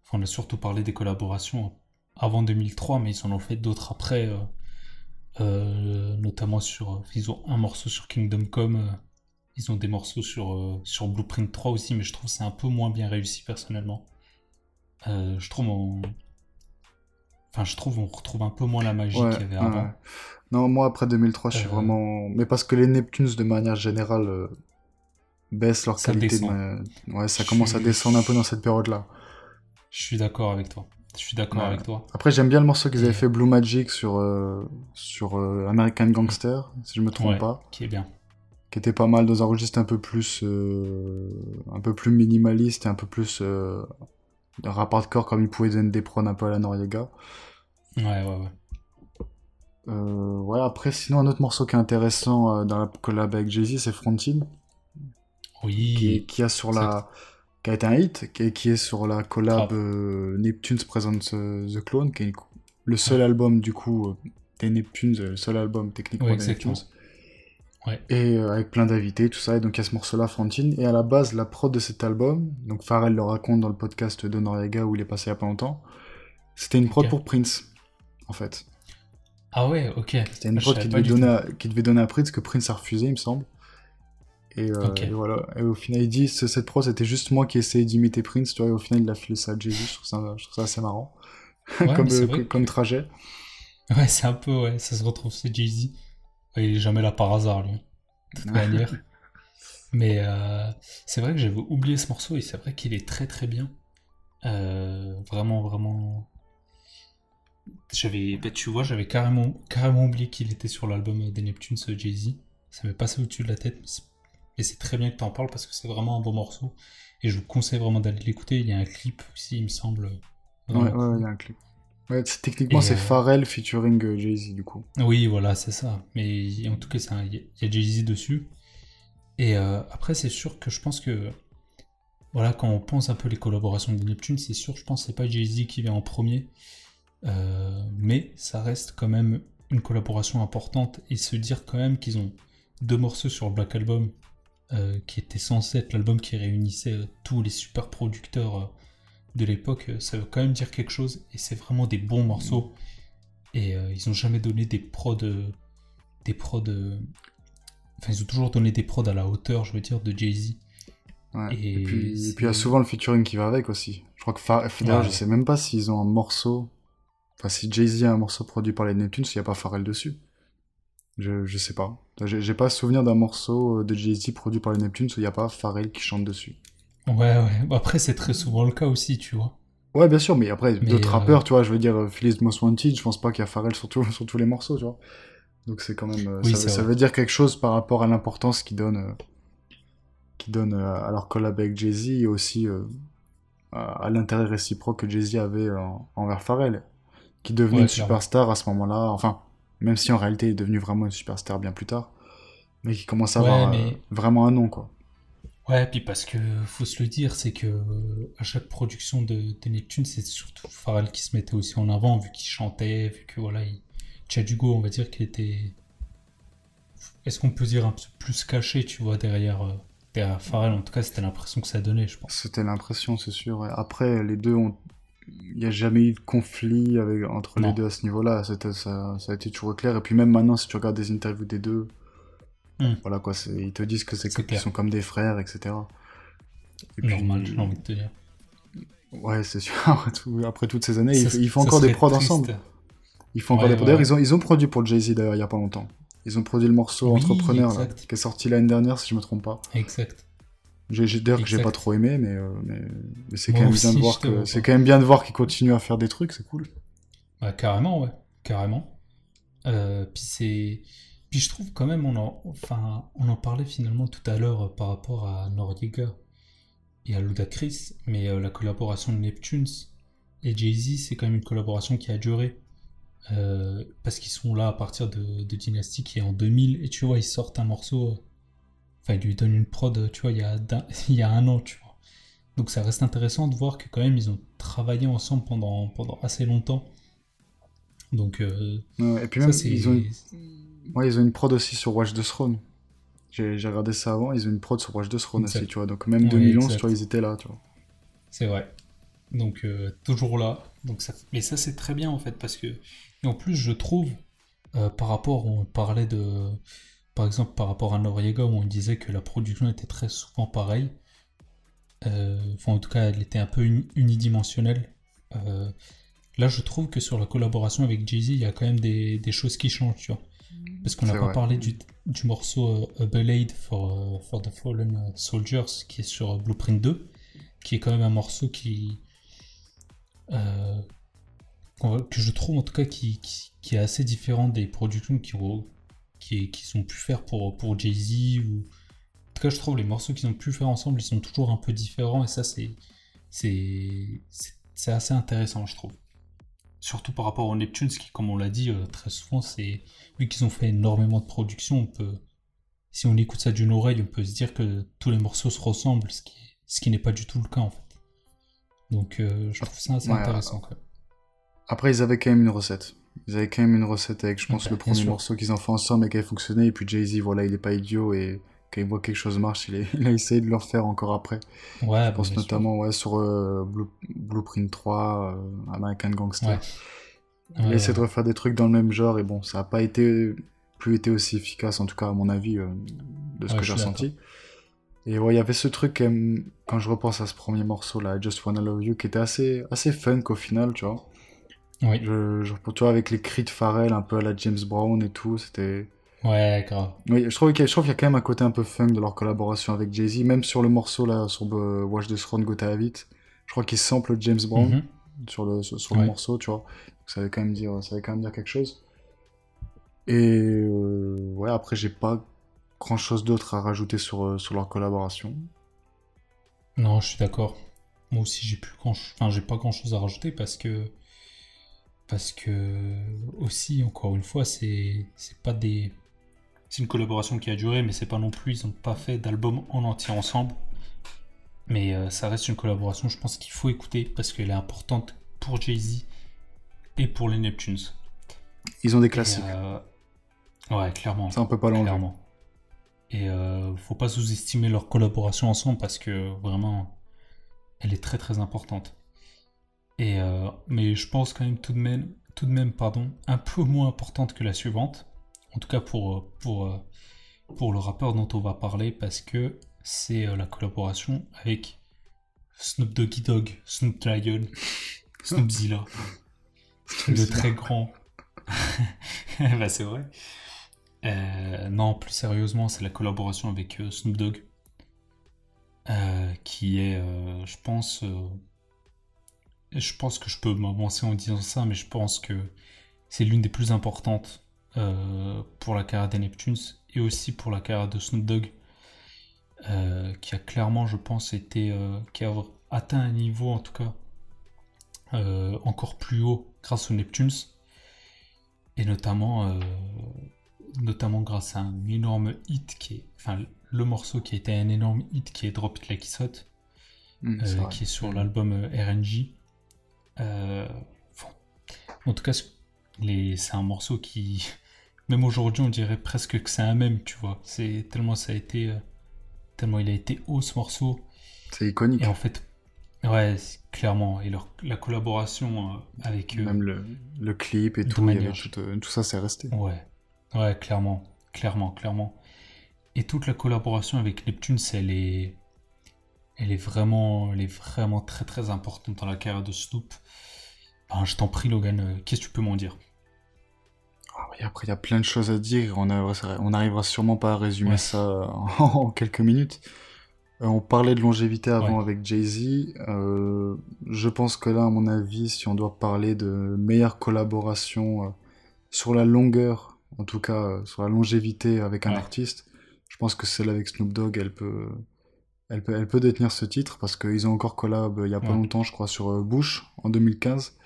enfin, on a surtout parlé des collaborations avant 2003, mais ils en ont fait d'autres après, notamment ils ont un morceau sur Kingdom Come, ils ont des morceaux sur Blueprint 3 aussi, mais je trouve que c'est un peu moins bien réussi personnellement. Je trouve, enfin, je trouve on retrouve un peu moins la magie Ouais, qu'il y avait ouais. avant. Non, moi, après 2003, je suis Euh, vraiment... Mais parce que les Neptunes, de manière générale, baissent leur Ça qualité descend. Ouais, Je ça commence à suis, descendre un peu dans je, cette période-là. je suis d'accord avec toi. Je suis d'accord Ouais. avec toi. Après, j'aime bien le morceau qu'ils avaient Et fait Blue Magic sur American Gangster, si je me trompe ouais, pas, qui est bien. qui était pas mal dans un registre un peu plus minimaliste et un peu plus de rap hardcore comme il pouvait donner des prods un peu à la Noriega. Ouais, ouais, ouais. Ouais, après, sinon, un autre morceau qui est intéressant dans la collab avec Jay-Z, c'est Frontin, Oui, qui a sur ça, qui a été un hit, qui est sur la collab grave. Neptunes Presents The Clone, qui est le Ouais, seul album du coup des Neptunes, le seul album ouais, techniquement des Neptunes. exactement. Ouais, Et avec plein d'invités, tout ça, et donc il y a ce morceau-là, Frontine. Et à la base, la prod de cet album, donc Pharrell le raconte dans le podcast de Noriega où il est passé il y a pas longtemps, c'était une ok. prod pour Prince, en fait. Ah ouais, ok. C'était une Je prod savais pas du tout. qui devait donner à Prince, que Prince a refusé, il me semble. Ok. Et voilà. Et au final, il dit, cette prod, c'était juste moi qui essayais d'imiter Prince, tu vois, et au final, il a filé ça à Jay-Z, je trouve ça assez marrant, Ouais, mais c'est vrai comme que. trajet. Ouais, c'est un peu, ouais, ça se retrouve, c'est Jay-Z. Ouais, il est jamais là par hasard, lui. De toute manière. Mais c'est vrai que j'avais oublié ce morceau et c'est vrai qu'il est très très bien. Vraiment, vraiment. Bah, tu vois, j'avais carrément oublié qu'il était sur l'album des Neptunes, Jay-Z. Ça m'est passé au-dessus de la tête. Et c'est très bien que tu en parles parce que c'est vraiment un bon morceau. Et je vous conseille vraiment d'aller l'écouter. Il y a un clip aussi, il me semble, Ouais, vraiment ouais, il y cool. a un clip. Ouais, techniquement, Et c'est Pharrell featuring Jay-Z, du coup. oui, voilà, c'est ça. Mais en tout cas, il y a Jay-Z dessus. Et après, c'est sûr que je pense que, voilà, quand on pense un peu les collaborations des Neptunes, c'est sûr, je pense que c'est pas Jay-Z qui vient en premier. Mais ça reste quand même une collaboration importante et se dire quand même qu'ils ont deux morceaux sur le Black Album qui était censé être l'album qui réunissait tous les super producteurs de l'époque, ça veut quand même dire quelque chose et c'est vraiment des bons morceaux et ils ont jamais donné des prods enfin ils ont toujours donné des prods à la hauteur, je veux dire, de Jay-Z Ouais. et Et puis il y a souvent le featuring qui va avec aussi. Je crois que d'ailleurs, ouais, je ouais. sais même pas s'ils ont un morceau. Enfin, si Jay-Z a un morceau produit par les Neptunes, s'il n'y a pas Pharrell dessus. Je sais pas. J'ai pas souvenir d'un morceau de Jay-Z produit par les Neptunes où il n'y a pas Pharrell qui chante dessus. Ouais, ouais. Bon, après c'est très souvent le cas aussi, tu vois, Ouais, bien sûr, mais après, mais d'autres rappeurs, tu vois, je veux dire, Philly's Most Wanted, je pense pas qu'il y a Pharrell sur, sur tous les morceaux, tu vois. Donc c'est quand même. oui c'est Ça vrai. veut dire quelque chose par rapport à l'importance qu'ils donnent à leur collab avec Jay-Z et aussi à l'intérêt réciproque que Jay-Z avait envers Pharrell, qui devenait une Ouais, clairement. superstar à ce moment-là. Enfin, même si en réalité il est devenu vraiment une superstar bien plus tard, mais qui commence à Ouais, avoir mais vraiment un nom, quoi. Ouais, puis parce que faut se le dire, c'est que à chaque production de Neptune, c'est surtout Pharrell qui se mettait aussi en avant, vu qu'il chantait, vu que voilà, Tchad Hugo, on va dire qu'il était. Est-ce qu'on peut dire un peu plus caché, tu vois, derrière Pharrell? En tout cas, c'était l'impression que ça donnait, je pense. C'était l'impression, c'est sûr. Ouais. Après, les deux ont. Il n'y a jamais eu de conflit entre les Non, deux à ce niveau-là. Ça a été toujours clair. Et puis même maintenant, si tu regardes des interviews des deux, Hmm, voilà quoi, ils te disent c'est qu'ils clair. sont comme des frères, etc. Et Normal, j'ai puis, envie de te dire. ouais, c'est sûr. Après toutes ces années, Ça, ils font ça encore des serait prods triste. ensemble. Ils font encore des Ouais, prods. ouais, D'ailleurs, ouais. ils ont produit pour Jay-Z d'ailleurs il y a pas longtemps. Ils ont produit le morceau Oui, Entrepreneur là, exact. qui est sorti l'année dernière si je me trompe pas. Exact. D'ailleurs que j'ai pas Exact. trop aimé, mais c'est quand Moi même bien de aussi, je voir te que vois c'est pas. quand même bien de voir qu'ils continuent à faire des trucs, c'est cool. Bah, carrément, ouais. Carrément. Puis puis je trouve quand même, enfin, on en parlait finalement tout à l'heure par rapport à Noriega et à Ludacris, mais la collaboration de Neptunes et Jay-Z, c'est quand même une collaboration qui a duré. Parce qu'ils sont là à partir de Dynasty qui est en 2000, et tu vois, ils sortent un morceau, enfin, ils lui donnent une prod, tu vois, il y a un an, tu vois. Donc ça reste intéressant de voir que quand même, ils ont travaillé ensemble pendant assez longtemps. Donc Et puis ça, même, c'est ouais, ils ont une prod aussi sur Watch the Throne. J'ai regardé ça avant, ils ont une prod sur Watch the Throne aussi, exact. tu vois. Donc même Ouais, 2011, tu vois, exact. ils étaient là, tu vois. C'est vrai. Donc toujours là. Mais ça c'est très bien en fait parce que et en plus je trouve par rapport on parlait de par exemple par rapport à Noriega où on disait que la production était très souvent pareille. Enfin en tout cas elle était un peu unidimensionnelle. Euh, Là je trouve que sur la collaboration avec Jay-Z il y a quand même des choses qui changent tu vois. Parce qu'on n'a C'est pas vrai. parlé du morceau A Ballade for the Fallen Soldiers qui est sur Blueprint 2 qui est quand même un morceau euh, que je trouve en tout cas qui est assez différent des productions qu'ils ont pu faire pour Jay-Z. En tout cas, je trouve les morceaux qu'ils ont pu faire ensemble, ils sont toujours un peu différents et ça, c'est assez intéressant, je trouve. Surtout par rapport aux Neptunes, qui, comme on l'a dit très souvent, vu qu'ils ont fait énormément de productions, si on écoute ça d'une oreille, on peut se dire que tous les morceaux se ressemblent, ce qui n'est pas du tout le cas en fait. Donc, je trouve ça assez Ouais, intéressant quand après, ils avaient quand même une recette. Ils avaient quand même une recette avec, je même. pense, Bah, le bien premier sûr, morceau qu'ils ont fait ensemble et qui a fonctionné. Et puis Jay-Z, voilà, il est pas idiot et quand il voit que quelque chose marche, il a essayé de le refaire encore après. Je ouais, bah, pense bien sûr, notamment ouais, sur Blueprint 3, American ouais, Gangster. ouais, Il a essayé de ouais. refaire des trucs dans le même genre et bon, ça a pas été plus été aussi efficace, en tout cas à mon avis, de ce Ouais, que je j'ai suis d'accord. ressenti. Et ouais, il y avait ce truc quand je repense à ce premier morceau là, I Just Wanna Love You, qui était assez funk au final, tu vois. Oui, Tu vois, avec les cris de Pharrell un peu à la James Brown et tout, c'était. ouais, grave. Oui, je trouve qu'il y a quand même un côté un peu funk de leur collaboration avec Jay-Z, même sur le morceau là, sur Watch the Throne Go Have It. Je crois qu'il sample James Brown Mhm. sur le Ouais. morceau, tu vois. Donc ça veut quand même dire quelque chose. Et ouais, après, j'ai pas grand-chose d'autre à rajouter sur leur collaboration. Non, je suis d'accord. Moi aussi, enfin, j'ai pas grand chose à rajouter parce que aussi, encore une fois, c'est pas des, c'est une collaboration qui a duré, mais c'est pas non plus, ils ont pas fait d'album en entier ensemble. Mais ça reste une collaboration, je pense qu'il faut écouter parce qu'elle est importante pour Jay-Z et pour les Neptunes. Ils ont des Et classiques, ouais, clairement, ça on peut pas l'enlever. clairement. Et faut pas sous-estimer leur collaboration ensemble parce que vraiment, elle est très très importante. Mais je pense quand même tout de même, pardon, un peu moins importante que la suivante. En tout cas pour le rappeur dont on va parler parce que c'est la collaboration avec Snoop Doggy Dogg, Snoop Lion, Snoop Zilla, le très grand. Bah c'est vrai. Non, plus sérieusement, c'est la collaboration avec Snoop Dogg qui est, je pense que je peux m'avancer en disant ça, mais je pense que c'est l'une des plus importantes pour la carrière des Neptunes et aussi pour la carrière de Snoop Dogg, qui a clairement, je pense, qui a atteint un niveau en tout cas encore plus haut grâce aux Neptunes et notamment grâce à un énorme hit qui est, enfin, le morceau qui a été un énorme hit, qui est Drop It Like It's Hot, C'est vrai. qui est sur l'album RNG. Euh, enfin, en tout cas, c'est un morceau qui, même aujourd'hui, on dirait presque que c'est un mème, tu vois. C'est tellement ça a été, tellement il a été haut ce morceau. C'est Et iconique. en fait, ouais, clairement, et la collaboration avec Même le clip et de tout, il y avait manière, tout ça, c'est resté. ouais, ouais, clairement, clairement, clairement. Et toute la collaboration avec Neptune, elle est vraiment très très importante dans la carrière de Snoop. Ben, je t'en prie, Logan, qu'est-ce que tu peux m'en dire? Ah oui, après, il y a plein de choses à dire. On n'arrivera sûrement pas à résumer Ouais, ça en quelques minutes. On parlait de longévité ouais, avant avec Jay-Z. Je pense que là, à mon avis, si on doit parler de meilleure collaboration sur la longueur, en tout cas sur la longévité avec un ouais, artiste, je pense que celle avec Snoop Dogg, elle peut détenir ce titre parce qu'ils ont encore collab il y a pas ouais. longtemps, je crois, sur Bush en 2015.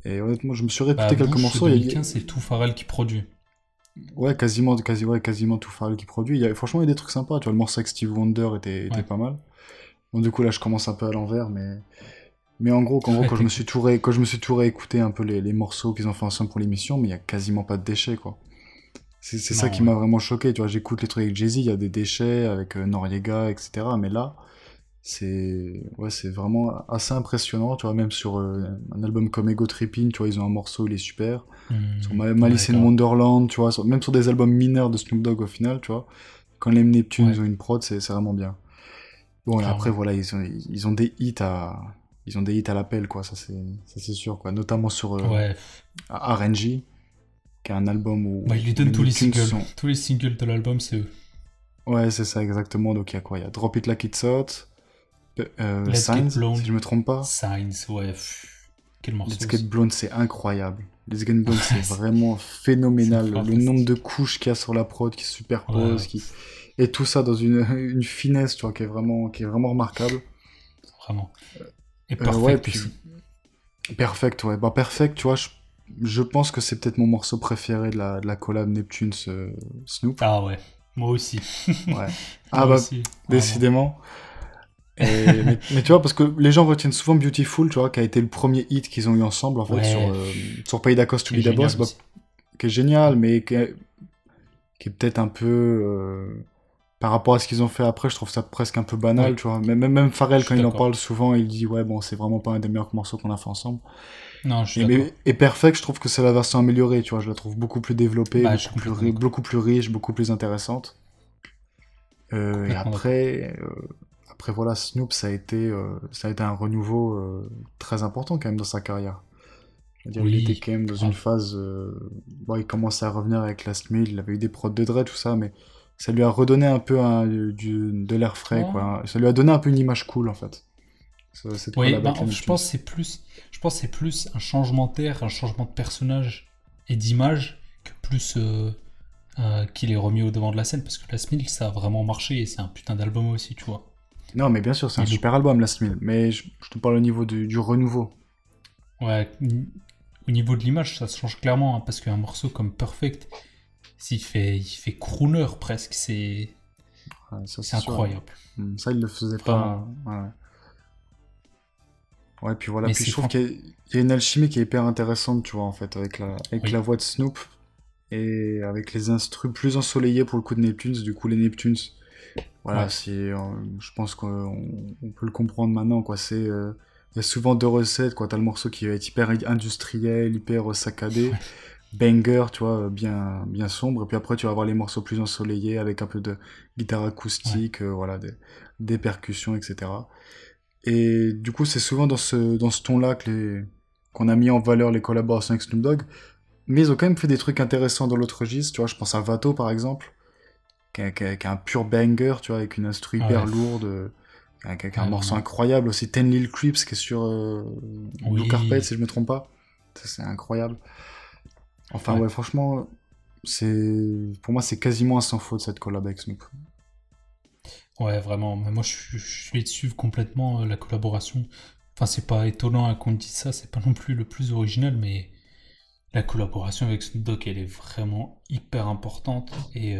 Et honnêtement, je me suis Bah, répété quelques Bush morceaux. 2015, c'est tout Pharrell qui produit. Ouais, ouais, quasiment tout Pharrell qui produit. Franchement, il y a des trucs sympas. Tu vois, le morceau avec Steve Wonder était Ouais, pas mal. Bon, du coup, là, je commence un peu à l'envers, mais en gros, ouais, t'inquiète. quand je me suis tout réécouté un peu les morceaux qu'ils ont fait ensemble pour l'émission, mais il y a quasiment pas de déchets, quoi. C'est ça Non, qui ouais. m'a vraiment choqué. Tu vois, j'écoute les trucs avec Jay-Z, il y a des déchets avec Noriega, etc. Mais là, c'est vraiment assez impressionnant. Tu vois, même sur un album comme Ego Tripping, tu vois, ils ont un morceau, il est super. Sur Ouais, Malice in grave. Wonderland, tu vois, même sur des albums mineurs de Snoop Dogg au final, tu vois. Quand les Neptunes Ouais, ont une prod, c'est vraiment bien. Bon, et après, clairement. voilà, ils ont des hits ils ont des hits à l'appel, quoi, ça c'est sûr, quoi. Notamment sur Ouais. RNG, qui est un album Bah, il lui où donne les tous les Neptunes singles. sont... Tous les singles de l'album, c'est eux. Ouais, c'est ça, exactement. Donc, il y a quoi? Il y a Drop It Like It's Hot, Let's Get Signs, si Blown, je me trompe pas. Signs, ouais. Quel Let's morceau Get aussi. Blown, c'est incroyable. Let's Get Blown, c'est C'est vraiment c'est phénoménal. Le nombre de fantastique. couches qu'il y a sur la prod qui se Ouais, superposent, et tout ça dans une finesse, tu vois, qui est vraiment remarquable. vraiment. Et Ouais, Perfect puis aussi. Perfect, ouais. Bah, Perfect, tu vois, je pense que c'est peut-être mon morceau préféré de la collab Neptune Snoop. Ah ouais, moi aussi. Ouais. Ah Moi bah, aussi, vraiment. décidément. Mais tu vois, parce que les gens retiennent souvent Beautiful, tu vois, qui a été le premier hit qu'ils ont eu ensemble, en fait, Ouais, sur Paid à Cost to qui est Be The Boss, génial bah, aussi. qui est génial, Ouais, mais qui est peut-être un peu, par rapport à ce qu'ils ont fait après, je trouve ça presque un peu banal, ouais, tu vois. Même je Pharrell, quand suis il en d'accord. parle souvent, il dit, ouais, bon, c'est vraiment pas un des meilleurs morceaux qu'on a fait ensemble. Non, je suis d'accord. Et Perfect, je trouve que c'est la version améliorée, tu vois. Je la trouve beaucoup plus développée, Bah, je suis complètement d'accord. beaucoup plus riche, beaucoup plus intéressante. Et Complètement d'accord. après voilà, Snoop, ça a été un renouveau très important quand même dans sa carrière. Je veux dire, il était Oui, quand même dans une grave. phase, bon, il commençait à revenir avec Last Mill, il avait eu des prods de Dre, tout ça, mais ça lui a redonné un peu de l'air frais, Ouais. quoi. Ça lui a donné un peu une image cool, en fait, cette Oui, collab bah, avec les je Neptunes. pense que c'est plus un changement d'air, un changement de personnage et d'image que plus qu'il est remis au devant de la scène parce que la Smil ça a vraiment marché et c'est un putain d'album aussi, tu vois. Non, mais bien sûr, c'est un Mais le, super album, Last Mill, mais je te parle au niveau du renouveau. ouais, au niveau de l'image, ça se change clairement hein, parce qu'un morceau comme Perfect, il fait crooner presque, Ouais, ça, c'est c'est sûr. incroyable, Ça, il le faisait vraiment. pas. Ouais. Ouais, puis voilà. Mais Puis je c'est trouve qu'il y a une alchimie qui est hyper intéressante, tu vois, en fait, avec la oui, voix de Snoop et avec les instrus plus ensoleillés pour le coup de Neptunes. Du coup, les Neptunes, voilà, ouais, je pense on peut le comprendre maintenant, quoi. Il y a souvent deux recettes, quoi. T'as le morceau qui va être hyper industriel, hyper saccadé, ouais, banger, tu vois, bien sombre. Et puis après, tu vas avoir les morceaux plus ensoleillés avec un peu de guitare ouais, acoustique, voilà, des percussions, etc. Et du coup, c'est souvent dans ce ton-là qu'on a mis en valeur les collaborations avec Snoop Dogg. Mais ils ont quand même fait des trucs intéressants dans l'autre registre. Tu vois, je pense à Vato, par exemple, qui a un pur banger, tu vois, avec une instru hyper ouais, lourde, qui a un ouais, morceau vraiment. incroyable. Aussi, Ten Lil Creeps, qui est sur Blue Carpet, Oui, si je me trompe pas. Ça, c'est incroyable. Enfin, ouais. ouais, franchement, pour moi, c'est quasiment un sans faute, cette collab avec Snoop. Ouais, vraiment. Mais moi, je vais te suivre complètement la collaboration. Enfin, c'est pas étonnant hein, qu'on me dise ça, c'est pas non plus le plus original, mais la collaboration avec Snoop Dogg, elle est vraiment hyper importante. Et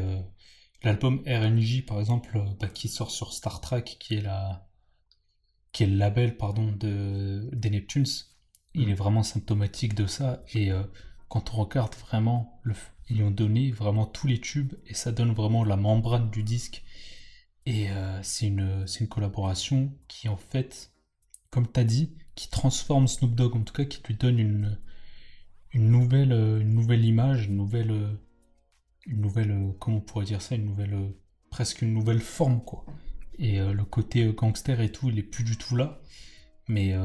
l'album RNJ, par exemple, qui sort sur Star Trek, qui est le label, pardon, des Neptunes, il est Mm. vraiment symptomatique de ça. Et quand on regarde vraiment, ils ont donné vraiment tous les tubes, et ça donne vraiment la membrane du disque. Et c'est une collaboration qui, en fait, comme tu as dit, qui transforme Snoop Dogg, en tout cas, qui lui donne une nouvelle image, comment on pourrait dire ça, presque une nouvelle forme, quoi. Et le côté gangster et tout, il est plus du tout là. Mais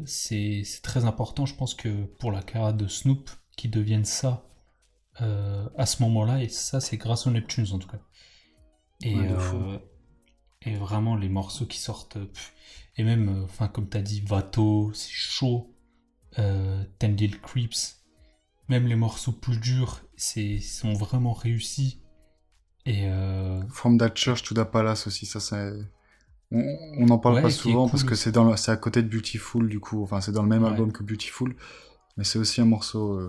c'est très important, je pense, que pour la carrière de Snoop, qui devienne ça à ce moment-là, et ça, c'est grâce aux Neptunes, en tout cas. Ouais, Et, de fou. et vraiment, les morceaux qui sortent, et même, enfin, comme t'as dit, Vato, c'est chaud, Ten Little Creeps, même les morceaux plus durs, sont vraiment réussis. Et From That Church to the Palace aussi, ça c'est... On on n'en parle pas ouais, qui est souvent parce cool que aussi. c'est à côté de Beautiful du coup, enfin c'est dans le même Ouais. album que Beautiful, mais c'est aussi un morceau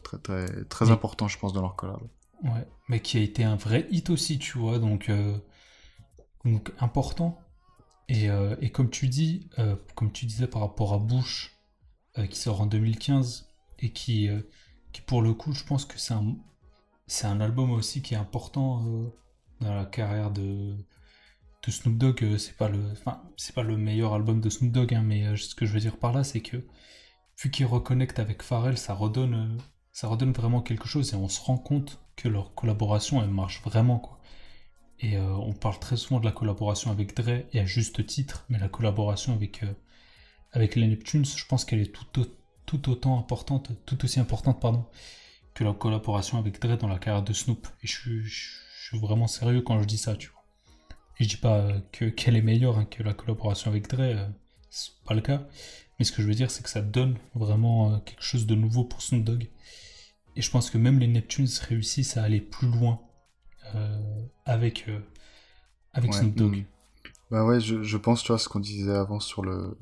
très, très, très Mais, important je pense dans leur collab. ouais. Mais qui a été un vrai hit aussi, tu vois. Donc important. Et comme tu disais par rapport à Bush, qui sort en 2015, et qui pour le coup, je pense que c'est un album aussi qui est important dans la carrière de Snoop Dogg. C'est pas le meilleur album de Snoop Dogg, hein, mais ce que je veux dire par là, c'est que vu qu'ils reconnectent avec Pharrell, ça redonne vraiment quelque chose, et on se rend compte que leur collaboration, elle marche vraiment, quoi. Et on parle très souvent de la collaboration avec Dre, et à juste titre, mais la collaboration avec les Neptunes, je pense qu'elle est tout autant importante, tout aussi importante, pardon, que la collaboration avec Dre dans la carrière de Snoop. Et je suis vraiment sérieux quand je dis ça, tu vois. Et je dis pas qu'elle est meilleure, hein, que la collaboration avec Dre, c'est pas le cas. Mais ce que je veux dire, c'est que ça donne vraiment quelque chose de nouveau pour Snoop Dogg. Et je pense que même les Neptunes réussissent à aller plus loin euh, avec Ouais. Snoop Dogg. Bah ouais, je pense, tu vois, ce qu'on disait avant sur le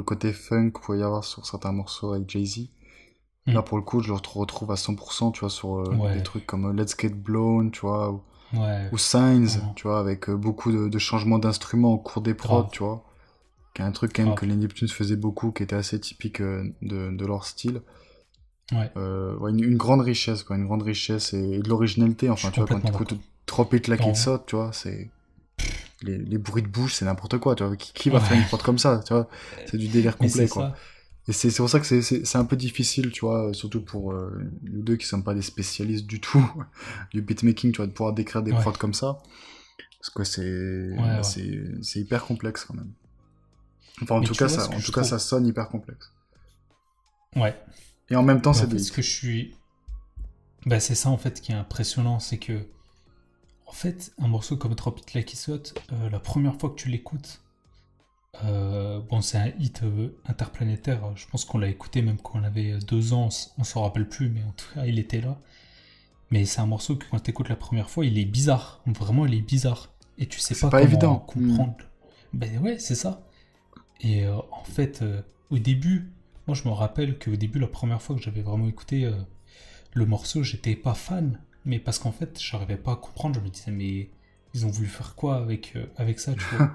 côté funk qu'il pouvait y avoir sur certains morceaux avec Jay-Z. Là, Hmm. pour le coup, je le retrouve à 100%, tu vois, sur des Ouais, trucs comme Let's Get Blown, tu vois, ouais, ou Signs, vraiment, tu vois, avec beaucoup de changements d'instruments au cours des prods, grave, tu vois. Qui est un truc quand même que grave. les Neptunes faisaient beaucoup, qui était assez typique de leur style. Ouais, Ouais, une grande richesse, quoi, une grande richesse et de l'originalité. je Enfin, suis tu vois, quand tu complètement écoutes d'accord. Trop It Like It Non, Hot, tu vois, c'est les bruits de bouche, c'est n'importe quoi, tu vois. Qui va faire une ouais, prod comme ça, tu vois? C'est du délire mais c'est complet, quoi. ça. Et c'est pour ça que c'est un peu difficile, tu vois, surtout pour nous deux qui sommes pas des spécialistes du tout du beatmaking, tu vois, de pouvoir décrire des Ouais, prods comme ça. Parce que ouais, ouais. c'est hyper complexe quand même. Enfin, Mais tu vois ce en que je tout cas, trouve. ça sonne hyper complexe. Ouais. Et en même temps, Mais en c'est fait, des ce que hits. je suis. Bah, c'est ça en fait qui est impressionnant, c'est que. En fait, un morceau comme Drop It Like It's Hot, la première fois que tu l'écoutes, bon, c'est un hit interplanétaire. Je pense qu'on l'a écouté même quand on avait 2 ans, on s'en rappelle plus, mais en tout cas, il était là. Mais c'est un morceau que quand tu écoutes la première fois, il est bizarre. Vraiment, il est bizarre. Et tu sais C'est pas pas comment évident. Hmm. comprendre. Ben ouais, c'est ça. Et en fait, au début, moi je me rappelle qu'au début, la première fois que j'avais vraiment écouté le morceau, j'étais pas fan. Mais parce qu'en fait, j'arrivais pas à comprendre. Je me disais, mais ils ont voulu faire quoi avec ça, tu vois.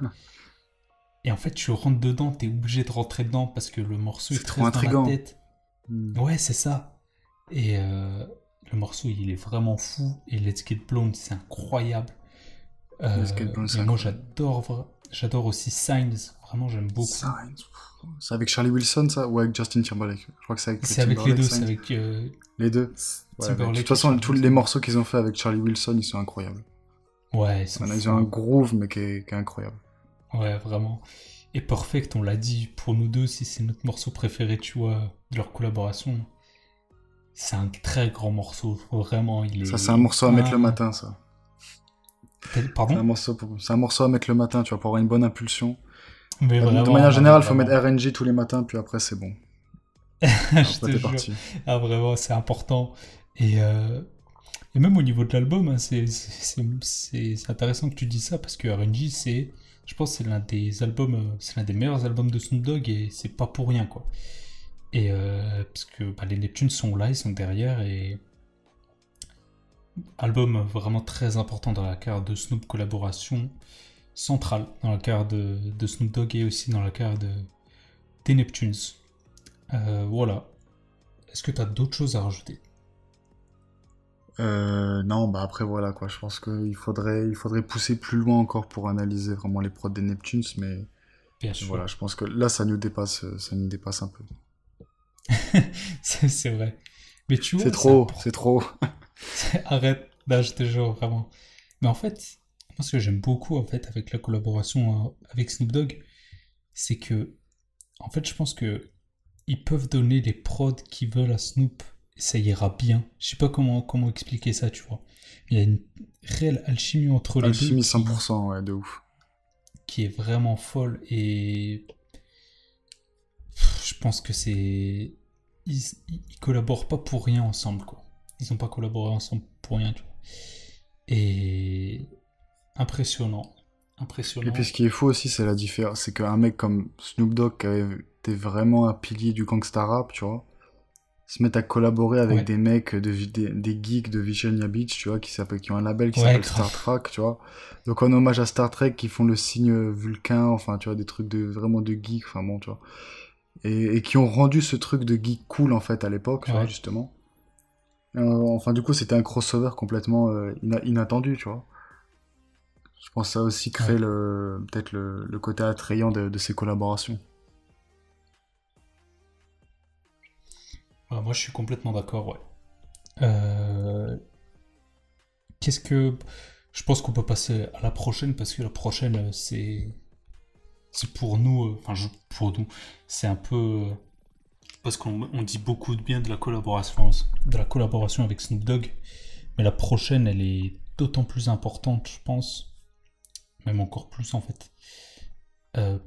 Et en fait, tu rentres dedans, t'es obligé de rentrer dedans parce que le morceau il C'est te trop reste dans la intriguant. tête. Hmm. Ouais, c'est ça. Et le morceau, il est vraiment fou. Et Let's Get Blown, c'est incroyable. Let's Get Blown, c'est Mais moi, incroyable. j'adore aussi Signs. Vraiment, j'aime beaucoup. Signs. C'est avec Charlie Wilson, ça? Ou avec Justin Timberlake? Je crois que c'est avec C'est avec les Timberlake, deux, c'est Signs. avec Les deux. Ouais, mais de toute Timberlake et façon, Charlie tous les Wilson. morceaux qu'ils ont fait avec Charlie Wilson, ils sont incroyables. Ouais, ils sont Voilà, ils ont un fous. groove, mais qui est incroyable. Ouais, vraiment. Et Perfect, on l'a dit, pour nous deux, si c'est notre morceau préféré, tu vois, de leur collaboration. C'est un très grand morceau. Vraiment, il Ça, c'est un est. morceau à mettre le matin, ça. Pardon? C'est un morceau à mettre le matin, tu vois, pour avoir une bonne impulsion. Mais De vraiment, manière non, mais générale, il faut mettre vraiment. RNG tous les matins, puis après, c'est bon. Je Après, te t'es jure. parti. Ah, vraiment, c'est important. Et, euh, et même au niveau de l'album, hein, c'est intéressant que tu dis ça parce que RNG, je pense, que c'est l'un des meilleurs albums de Snoop Dogg et c'est pas pour rien, quoi. Et parce que bah, les Neptunes sont là, ils sont derrière et album vraiment très important dans la carrière de Snoop, collaboration centrale dans la carrière de Snoop Dogg et aussi dans la carrière des Neptunes. Voilà. Est-ce que tu as d'autres choses à rajouter? Non, bah après voilà quoi, je pense qu'il faudrait pousser plus loin encore pour analyser vraiment les prods des Neptunes, mais Bien sûr. voilà, je pense que là ça nous dépasse un peu. C'est vrai. Mais tu C'est vois, trop, c'est trop. Arrête, là je te jure, vraiment. Mais en fait, moi ce que j'aime beaucoup en fait avec la collaboration avec Snoop Dogg, c'est que, en fait, je pense que ils peuvent donner les prods qu'ils veulent à Snoop et ça ira bien. Je sais pas comment expliquer ça, tu vois. Il y a une réelle alchimie entre les deux Alchimie 100%, ouais, de ouf. qui est vraiment folle et je pense que c'est ils collaborent pas pour rien ensemble quoi. Ils ont pas collaboré ensemble pour rien, tu vois. Et impressionnant, Et puis impressionnant. ce qui est fou aussi, c'est la différence, c'est qu'un mec comme Snoop Dogg, qui avait été vraiment un pilier du gangsta rap, tu vois, se met à collaborer avec Ouais, des mecs, des geeks de Virginia Beach, tu vois, qui ont un label qui ouais, s'appelle Star grave. Trek, tu vois. Donc en hommage à Star Trek, qui font le signe Vulcain, enfin, tu vois, des trucs vraiment de geek, enfin bon, tu vois. Et qui ont rendu ce truc de geek cool, en fait, à l'époque, tu vois, Ouais, justement. Enfin, du coup, c'était un crossover complètement inattendu, tu vois. Je pense que ça a aussi créé ouais. peut-être le côté attrayant de ces collaborations. Ouais, moi je suis complètement d'accord, ouais. Euh, Qu'est-ce que. Je pense qu'on peut passer à la prochaine parce que la prochaine, c'est pour nous. Enfin, pour nous. C'est un peu. Parce qu'on dit beaucoup de bien de la collaboration avec Snoop Dogg. Mais la prochaine, elle est d'autant plus importante, je pense. Même encore plus en fait.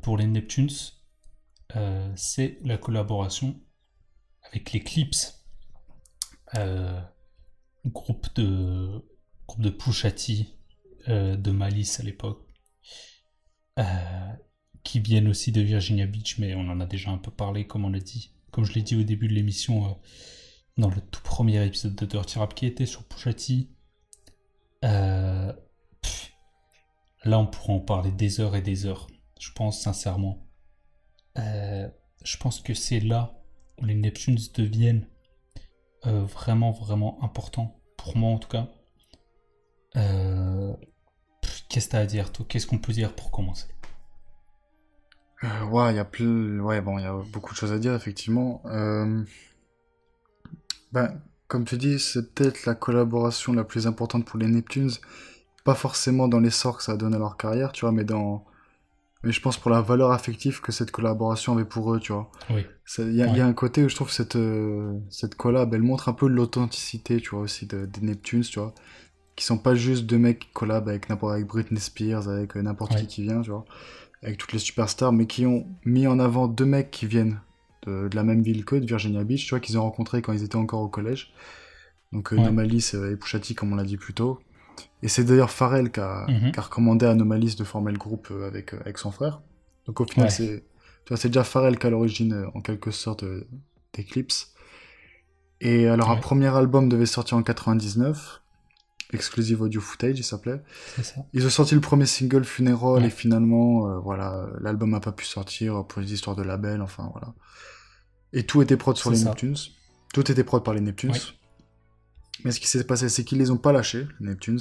Pour les Neptunes, c'est la collaboration avec les Clips. Euh, groupe de groupe de Pusha T, de Malice à l'époque, euh, qui viennent aussi de Virginia Beach, mais on en a déjà un peu parlé, comme on l'a dit, comme je l'ai dit au début de l'émission, dans le tout premier épisode de Dirty Rap qui était sur Pusha T. Euh, Là, on pourra en parler des heures et des heures. Je pense sincèrement. Euh, je pense que c'est là où les Neptunes deviennent vraiment vraiment importants pour moi en tout cas. Euh, Qu'est-ce que t'as à dire, toi? Qu'est-ce qu'on peut dire pour commencer? Ouais, il y a ouais, bon, il y a beaucoup de choses à dire, effectivement. Ben, comme tu dis, c'est peut-être la collaboration la plus importante pour les Neptunes. Pas forcément dans l'essor que ça a donné à leur carrière, tu vois, mais je pense pour la valeur affective que cette collaboration avait pour eux, tu vois. Oui, Il y a ouais, un côté où je trouve que cette collab, elle montre un peu l'authenticité, tu vois, aussi des Neptunes, tu vois. Qui sont pas juste deux mecs qui collabent avec Britney Spears, avec n'importe ouais, qui vient, tu vois. Avec toutes les superstars, mais qui ont mis en avant deux mecs qui viennent de la même ville qu'eux, de Virginia Beach, tu vois, qu'ils ont rencontrés quand ils étaient encore au collège. Donc ouais. Nomalis et Pusha T, comme on l'a dit plus tôt. Et c'est d'ailleurs Pharrell qui a Mhm. recommandé à Nomalis de former le groupe avec son frère. Donc au final, Ouais, tu vois, c'est déjà Pharrell qui a l'origine, en quelque sorte, des clips. Et alors, un ouais, premier album devait sortir en 99, Exclusive Audio Footage, il s'appelait. c'est ça. Ils ont sorti le premier single Funeral et Ouais, finalement, voilà, l'album n'a pas pu sortir pour les histoires de label, enfin voilà. Et tout était prod sur c'est les ça. Neptunes. Tout était prod par les Neptunes. Oui, Mais ce qui s'est passé, c'est qu'ils les ont pas lâchés, les Neptunes,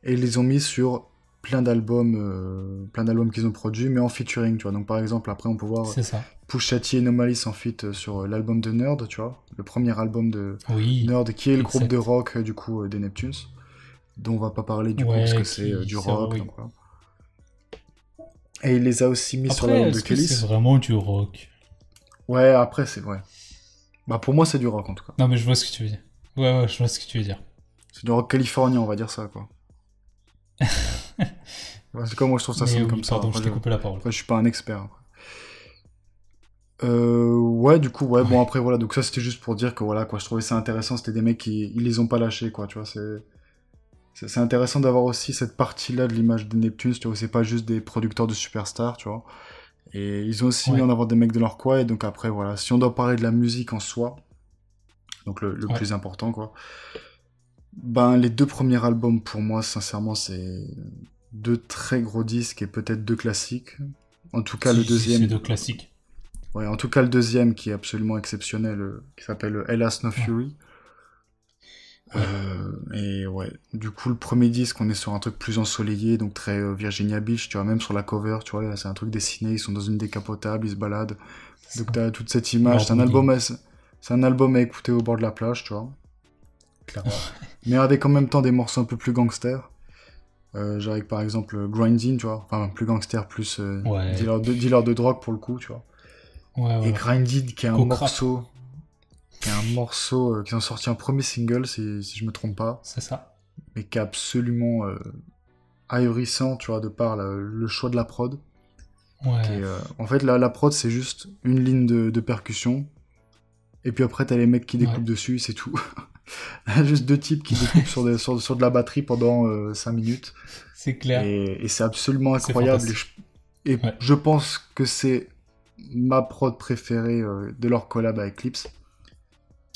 et ils les ont mis sur plein d'albums qu'ils ont produits, mais en featuring, tu vois. Donc par exemple, après on peut voir c'est ça. Pusha T et Nomalis en feat sur l'album de Nerd, tu vois, le premier album de Oui, Nerd, qui est le groupe de exact. rock du coup des Neptunes, dont on va pas parler du coup parce que Ouais, c'est qui, du c'est vrai, rock, oui. donc voilà. Et il les a aussi mis sur Après, l'album de est-ce que c'est Kelis. vraiment du rock? Ouais, après c'est ouais. Bah pour moi c'est du rock en tout cas. Non, mais je vois ce que tu veux dire. Ouais, ouais, je vois ce que tu veux dire. C'est du rock californien, on va dire ça quoi. Ouais, c'est comme moi je trouve ça Mais sonne oui, comme ça. pardon, je t'ai coupé la parole. Après je suis pas un expert, après. Ouais, du coup, ouais, bon, Ouais, après, voilà, donc ça, c'était juste pour dire que, voilà, quoi, je trouvais ça intéressant, c'était des mecs qui, ils les ont pas lâchés, quoi, tu vois, c'est intéressant d'avoir aussi cette partie-là de l'image des Neptunes, tu vois, c'est pas juste des producteurs de superstars, tu vois, et ils ont aussi mis ouais, en avant des mecs de leur coin, et donc après, voilà, si on doit parler de la musique en soi, donc le ouais, plus important, quoi, Ben, les deux premiers albums, pour moi, sincèrement, c'est deux très gros disques et peut-être deux classiques. En tout cas, le Si, c'est deuxième, de classique. ouais, en tout cas, le deuxième qui est absolument exceptionnel, qui s'appelle Hellas No Ouais, Fury. ouais, Et ouais, du coup, le premier disque, on est sur un truc plus ensoleillé, donc très Virginia Beach, tu vois, même sur la cover, tu vois, c'est un truc dessiné, ils sont dans une décapotable, ils se baladent. c'est Donc ça. t'as toute cette image, Lord Weeding. c'est un album à écouter au bord de la plage, tu vois, clairement. Mais avec en même temps des morceaux un peu plus gangsters. Genre avec par exemple Grinding, tu vois, enfin plus gangster, plus Ouais, dealer de drogue pour le coup, tu vois. ouais, Et ouais. Grinding Coke rap, qui est un morceau qui ont sorti un premier single si je me trompe pas, c'est ça. mais qui est absolument ahurissant, tu vois, de par le choix de la prod. Qui Ouais, est, en fait, la prod, c'est juste une ligne de percussion, et puis après, t'as les mecs qui ouais, découpent dessus, c'est tout. Juste deux types qui découpent sur de la batterie pendant 5 minutes, c'est clair. et c'est absolument C'est incroyable, fantastique. et Ouais, je pense que c'est ma prod préférée de leur collab avec Clips,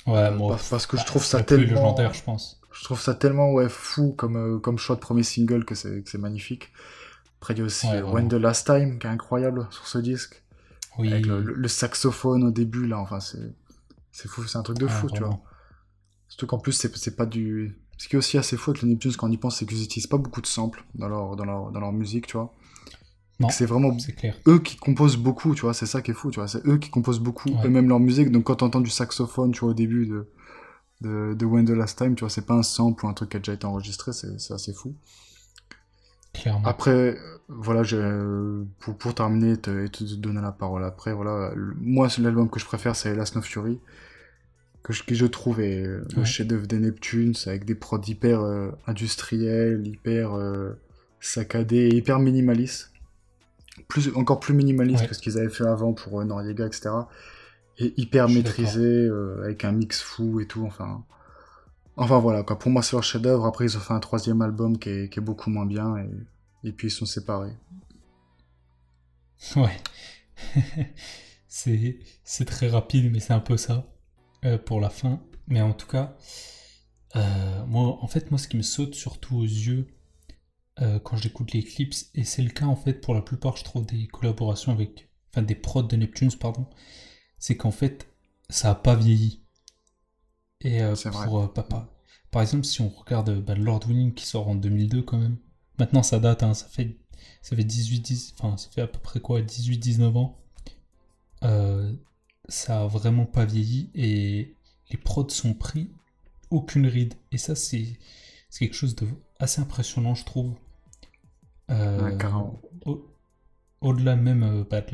ouais, moi, parce que bah, c'est la plus légendaire, je pense. je trouve ça tellement ouais, fou comme choix de premier single que c'est magnifique. Après, il y a aussi Ouais, When the vraiment. Last Time, qui est incroyable sur ce disque. Avec Oui, le saxophone au début, là, enfin, c'est fou, c'est un truc de ouais, fou, tu vois. vraiment. Surtout qu'en plus, c'est pas du. Ce qui est aussi assez fou avec les Neptunes, quand on y pense, c'est qu'ils utilisent pas beaucoup de samples dans leur musique, tu vois. Et que Non, c'est vraiment c'est clair. eux qui composent beaucoup, tu vois, c'est ça qui est fou, tu vois. C'est eux qui composent beaucoup Ouais, eux-mêmes leur musique, donc quand t'entends du saxophone, tu vois, au début de When the Last Time, tu vois, c'est pas un sample ou un truc qui a déjà été enregistré, c'est assez fou. clairement. Après, voilà, pour terminer et te donner la parole après, voilà, moi, l'album que je préfère, c'est Last No Fury, que je trouve est le Ouais, chef-d'œuvre des Neptunes, avec des prods hyper industriels, hyper saccadés, et hyper minimalistes. Encore plus minimalistes ouais, que ce qu'ils avaient fait avant pour Noriega, etc. Et hyper je suis maîtrisés, d'accord. avec un mix fou et tout, enfin voilà, quoi. Pour moi, c'est leur chef-d'œuvre. Après, ils ont fait un troisième album qui est beaucoup moins bien, et puis ils sont séparés. Ouais. C'est très rapide, mais c'est un peu ça pour la fin. Mais en tout cas, moi, en fait, moi, ce qui me saute surtout aux yeux quand j'écoute les clips, et c'est le cas en fait pour la plupart, je trouve, des collaborations avec, enfin, des prods de Neptunes, pardon, c'est qu'en fait, ça a pas vieilli. Et C'est vrai. par exemple, si on regarde bah, Lord Winning qui sort en 2002 quand même, maintenant ça date, hein, ça fait 18, enfin, ça fait à peu près quoi, 18-19 ans. Euh, Ça a vraiment pas vieilli et les prods sont pris, aucune ride. Et ça, c'est quelque chose de assez impressionnant, je trouve. Ouais, Euh, carrément. au- Au-delà même bah, de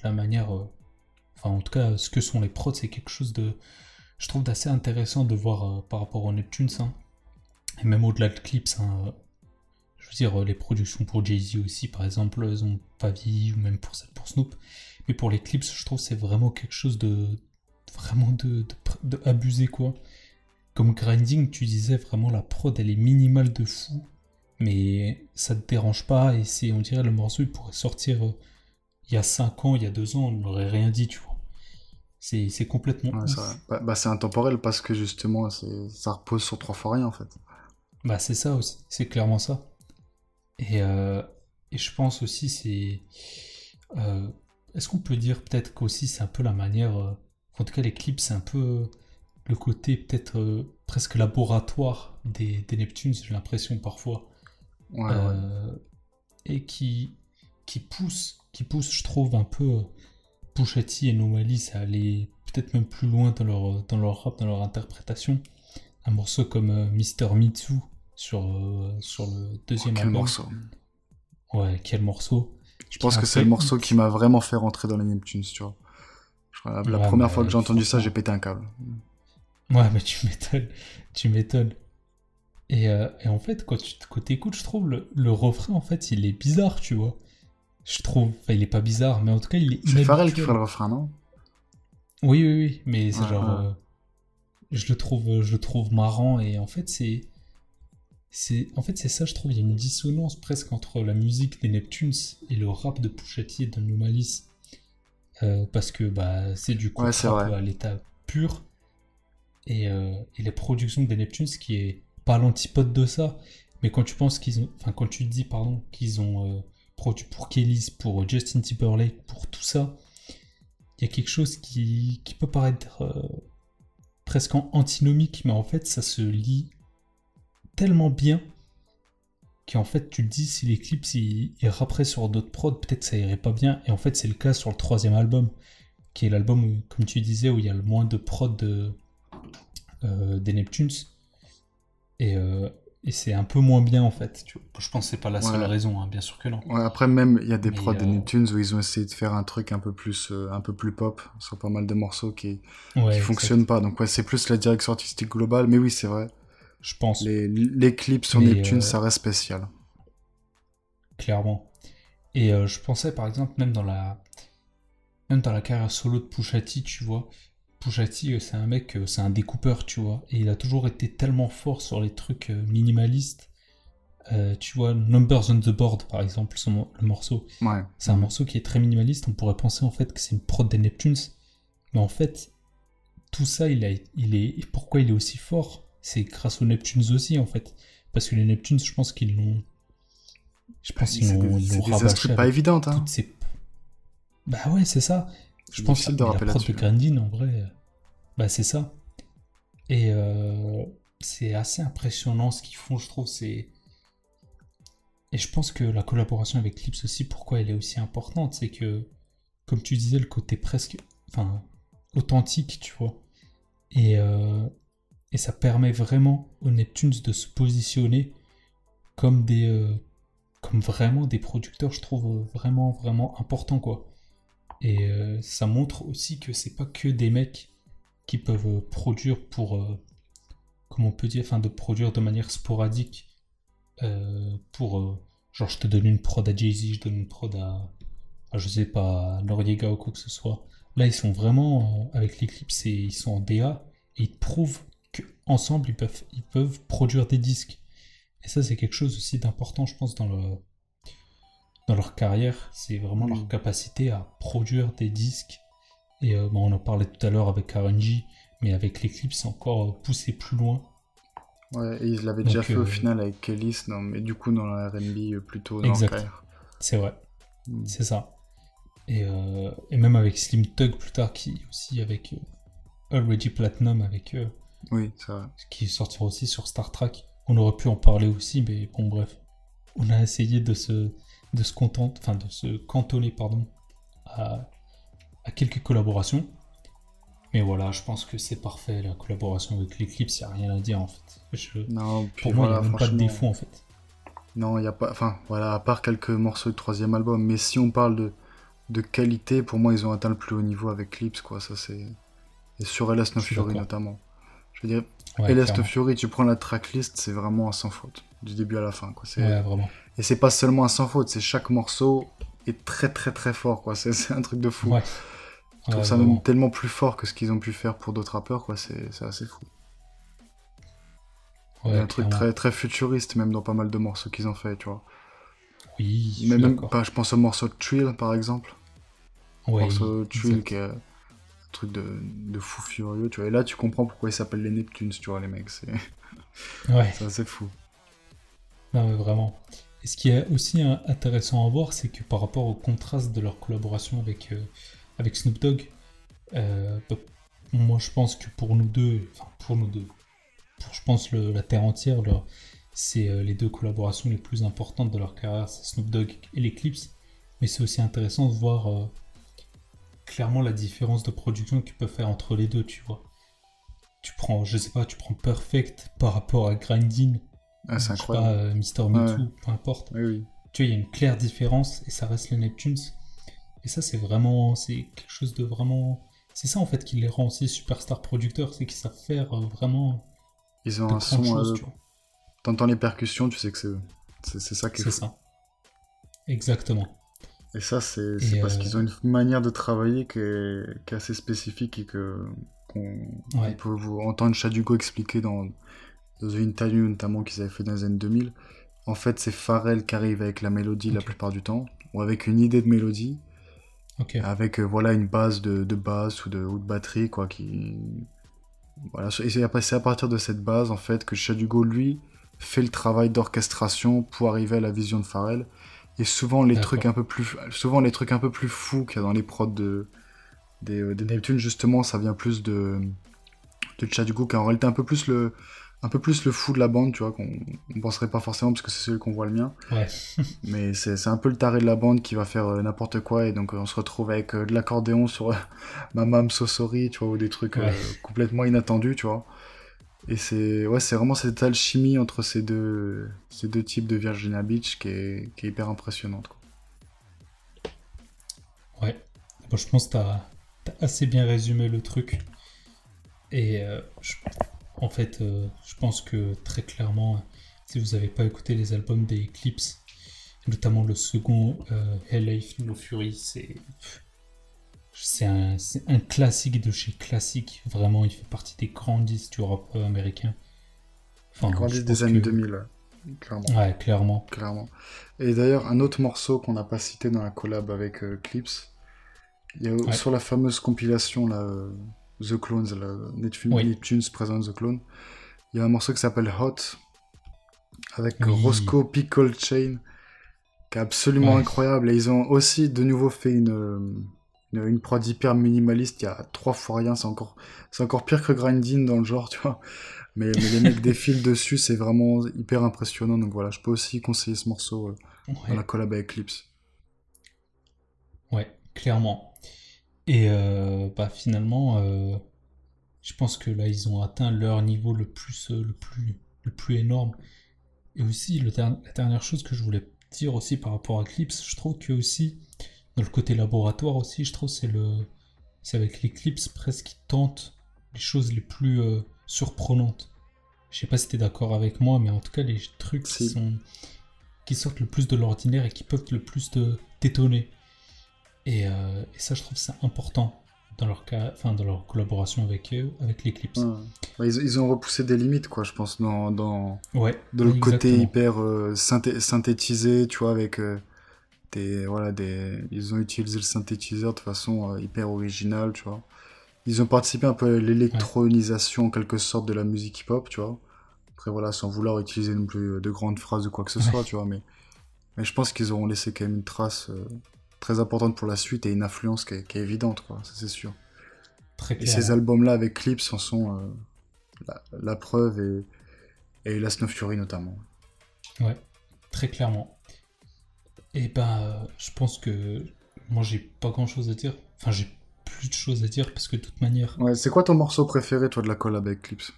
la manière, enfin en tout cas, ce que sont les prods, c'est quelque chose de, je trouve, d'assez intéressant de voir par rapport aux Neptunes, hein. Et même au-delà de clips, hein, je veux dire, les productions pour Jay-Z aussi, par exemple, elles ont pas vieilli, ou même pour celles pour Snoop. Mais pour les clips, je trouve que c'est vraiment quelque chose de vraiment de abusé, quoi. Comme Grinding, tu disais, vraiment la prod, elle est minimale de fou, mais ça te dérange pas, et c'est, on dirait, le morceau, il pourrait sortir il y a 5 ans, il y a 2 ans, on n'aurait rien dit, tu vois. C'est complètement Ouais, c'est vrai. ouf. C'est intemporel parce que justement, ça repose sur trois fois rien en fait. Bah, c'est ça aussi, c'est clairement ça. Et, euh, et je pense aussi, c'est. euh, Est-ce qu'on peut dire peut-être qu'aussi c'est un peu la manière. En tout cas, les clips, c'est un peu le côté peut-être presque laboratoire des Neptunes, j'ai l'impression parfois. Ouais, ouais. Euh, et qui pousse, je trouve, un peu Pusha T et Nomalis à aller peut-être même plus loin dans leur rap, dans leur interprétation. Un morceau comme Mister Mitsu sur le Oh, deuxième quel album. morceau. Ouais, quel morceau. Je Qui est pense un que c'est le vrai morceau qui hit. m'a vraiment fait rentrer dans les Neptunes, tu vois. La Ouais, première fois que mais j'ai entendu ça, j'ai franchement. pété un câble. Ouais, mais tu m'étonnes. Tu m'étonnes. Et en fait, quand t'écoutes, je trouve le refrain, en fait, il est bizarre, tu vois. Je trouve. Enfin, il est pas bizarre, mais en tout cas, il est C'est Pharrell qui fait le inhabituel. refrain, non? Oui, oui, oui. Mais Ouais, c'est genre. ouais. Je le trouve marrant. Et en fait, en fait, c'est ça, je trouve. Il y a une dissonance presque entre la musique des Neptunes et le rap de Pusha T et de Nomalis. Parce que bah, c'est du Ouais, coke c'est rap vrai. à l'état pur. Et les productions des Neptunes qui est pas l'antipode de ça, mais quand tu penses qu'ils ont, enfin quand tu dis pardon qu'ils ont produit pour Kellys, pour Justin Timberlake, pour tout ça, il y a quelque chose qui peut paraître presque antinomique, mais en fait ça se lie tellement bien qu'en fait tu te dis si les clips ils rapperaient sur d'autres prods, peut-être ça irait pas bien, et en fait c'est le cas sur le troisième album, qui est l'album où, comme tu disais, où il y a le moins de prod des Neptunes, et c'est un peu moins bien en fait. Je pense que c'est pas la seule Ouais. raison, hein, bien sûr que non. Ouais, après même il y a des Mais prods des Neptunes où ils ont essayé de faire un truc un peu plus pop sur pas mal de morceaux qui ouais, fonctionnent exact. pas. Donc ouais, c'est plus la direction artistique globale, mais oui, c'est vrai. Je pense. Les clips sur Mais Neptune, ça reste spécial. clairement. Et je pensais par exemple même dans la carrière solo de Pusha T, tu vois. Pusha T, c'est un mec, c'est un découpeur, tu vois. Et il a toujours été tellement fort sur les trucs minimalistes. Tu vois, Numbers on the Board, par exemple, le morceau. Ouais. C'est un morceau qui est très minimaliste. On pourrait penser en fait que c'est une prod des Neptunes. Mais en fait, tout ça, pourquoi il est aussi fort? C'est grâce aux Neptunes aussi, en fait. Parce que les Neptunes, je pense qu'ils ils C'est l'ont des rabâché instrus pas avec évidentes, hein. toutes ces. Bah ouais, c'est ça. Je C'est pense, difficile de mais la rapper prod de là-dessus. Grindin, en vrai, bah c'est ça. Et c'est assez impressionnant ce qu'ils font, je trouve. Et je pense que la collaboration avec Clips aussi, pourquoi elle est aussi importante, c'est que, comme tu disais, le côté presque, enfin, authentique, tu vois. Et, euh, et ça permet vraiment aux Neptunes de se positionner comme comme vraiment des producteurs, je trouve vraiment, vraiment importants, quoi. Et ça montre aussi que c'est pas que des mecs qui peuvent produire comment on peut dire, enfin de produire de manière sporadique genre je te donne une prod à Jay-Z, je donne une prod je sais pas, à Noriega ou quoi que ce soit. Là ils sont vraiment avec l'Eclipse et ils sont en DA et ils te prouvent qu'ensemble ils peuvent produire des disques. Et ça c'est quelque chose aussi d'important je pense dans leur carrière, c'est vraiment leur Oui. capacité à produire des disques. Et on en parlait tout à l'heure avec RNG, mais avec l'Eclipse c'est encore poussé plus loin. Ouais, et ils l'avaient déjà Donc fait au final avec Kellys, non, mais du coup dans la R&B plutôt dans leur exact, carrière. c'est vrai, Hmm. c'est ça. Et même avec Slim Tug plus tard, qui aussi avec Already Platinum, avec Oui, c'est vrai. qui sortira aussi sur Star Trek. On aurait pu en parler aussi, mais bon bref. On a essayé de se contenter, enfin de se cantonner pardon, à, à quelques collaborations. Mais voilà, je pense que c'est parfait la collaboration avec l'Eclipse, il n'y a rien à dire en fait. Non, puis Pour moi, il n'y a voilà, même pas de franchement, défaut en fait. non, il y a pas, enfin, voilà, à part quelques morceaux de troisième album, mais si on parle de qualité, pour moi, ils ont atteint le plus haut niveau avec Clips, quoi, ça c'est... Et sur LS No Je suis Fury d'accord. notamment. Je veux dire, Ouais, LS No clairement. Fury, tu prends la tracklist, c'est vraiment un sans faute, du début à la fin, quoi, Ouais, vraiment. Et c'est pas seulement un sans faute, c'est chaque morceau est très très très fort, quoi, c'est un truc de fou. Ouais, Je trouve ouais, ça même vraiment. tellement plus fort que ce qu'ils ont pu faire pour d'autres rappeurs, quoi, c'est assez fou. Il y a Ouais, un truc clairement. très, très futuriste, même dans pas mal de morceaux qu'ils ont fait, tu vois. Oui, je Mais suis même, d'accord. bah, je pense au morceau de Trill, par exemple. Le Ouais, morceau de Trill, qui exact. est un truc de fou furieux, tu vois. Et là, tu comprends pourquoi ils s'appellent les Neptunes, tu vois, les mecs. Ouais, C'est assez fou. non, mais vraiment. Et ce qui est aussi intéressant à voir, c'est que par rapport au contraste de leur collaboration avec Snoop Dogg, bah, moi je pense que pour nous deux, enfin pour nous deux, pour je pense la terre entière, c'est les deux collaborations les plus importantes de leur carrière, c'est Snoop Dogg et l'Eclipse. Mais c'est aussi intéressant de voir clairement la différence de production qu'ils peuvent faire entre les deux, tu vois. Tu prends, je sais pas, tu prends Perfect par rapport à Grinding, Ah, ou c'est je sais pas, incroyable. Mister Me Ouais, Too, peu importe. oui, oui. Tu vois, il y a une claire différence et ça reste les Neptunes. Et ça, c'est quelque chose de vraiment. C'est ça en fait qui les rend aussi superstar producteurs, c'est qu'ils savent faire vraiment Ils ont de un grandes son, choses, tu vois. t'entends les percussions, tu sais que c'est ça qui est C'est fou. ça, exactement. Et ça, c'est Et parce qu'ils ont une manière de travailler qui est assez spécifique et qu'on ouais, peut vous entendre Shaduko expliquer dans une interview notamment qu'ils avaient fait dans les années 2000. En fait, c'est Pharrell qui arrive avec la mélodie la ok, plupart du temps, ou avec une idée de mélodie, ok, avec voilà une base de basse ou de batterie, quoi, Voilà, et c'est à partir de cette base, en fait, que Shad Hugo, lui, fait le travail d'orchestration pour arriver à la vision de Pharrell. Et D'accord. souvent les trucs un peu plus fous qu'il y a dans les prods des Neptunes, justement, ça vient plus de Chad Hugo, qui est en réalité un peu plus le fou de la bande, tu vois, qu'on on penserait pas forcément parce que c'est celui qu'on voit le mien. Ouais. Mais c'est un peu le taré de la bande qui va faire n'importe quoi, et donc on se retrouve avec de l'accordéon sur Mamam So Sorry, tu vois, ou des trucs Ouais. complètement inattendus, tu vois. Et c'est vraiment cette alchimie entre ces deux types de Virginia Beach qui est hyper impressionnante, quoi. Ouais. Bon, je pense que t'as assez bien résumé le truc. Et en fait, je pense que très clairement, si vous n'avez pas écouté les albums des Eclipse, notamment le second, Hell Life No Fury, c'est un classique de chez classique. Vraiment, il fait partie des grands disques du rap américain. Les Enfin, grands je disques des pense années que... 2000, clairement. Ouais, clairement. Clairement. Et d'ailleurs, un autre morceau qu'on n'a pas cité dans la collab avec Clips, il y a Ouais. sur la fameuse compilation, là, The Clones, Oui. Neptunes Present The Clone, il y a un morceau qui s'appelle Hot, avec Oui. Roscoe Pickle Chain, qui est absolument Ouais. incroyable. Et ils ont aussi de nouveau fait une prod hyper minimaliste, il y a trois fois rien, c'est encore pire que Grinding dans le genre, tu vois. Mais les mecs défilent dessus, c'est vraiment hyper impressionnant. Donc voilà, je peux aussi conseiller ce morceau dans la Ouais. collab avec Clips. Ouais. Clairement. Et bah finalement, je pense que là, ils ont atteint leur niveau le plus énorme. Et aussi, la dernière chose que je voulais dire aussi par rapport à Clips, je trouve que aussi, dans le côté laboratoire aussi, je trouve que c'est avec les Clips presque qu'ils tentent les choses les plus surprenantes. Je sais pas si t'es d'accord avec moi, mais en tout cas, les trucs Si. qui sortent le plus de l'ordinaire et qui peuvent le plus t'étonner. Et ça, je trouve ça important dans leur cas, enfin, dans leur collaboration avec eux, avec Ouais. l'Eclipse. Bah, ils ont repoussé des limites, quoi, je pense, Ouais, dans le côté exactement. hyper synthétisé, tu vois, avec ils ont utilisé le synthétiseur de façon hyper originale, tu vois. Ils ont participé un peu à Ouais, l'électronisation, en quelque sorte, de la musique hip-hop, tu vois. Après, voilà, sans vouloir utiliser non plus de grandes phrases ou quoi que ce soit, ouais, tu vois, mais je pense qu'ils auront laissé quand même une trace très importante pour la suite et une influence qui est évidente, quoi, ça c'est sûr. très Et ces clairement. albums-là avec Clips en sont la preuve et Last No Fury notamment. Ouais, très clairement. Et ben, je pense que moi, j'ai pas grand chose à dire. Enfin, j'ai plus de choses à dire parce que de toute manière, Ouais, c'est quoi ton morceau préféré, toi, de la collab avec Clips?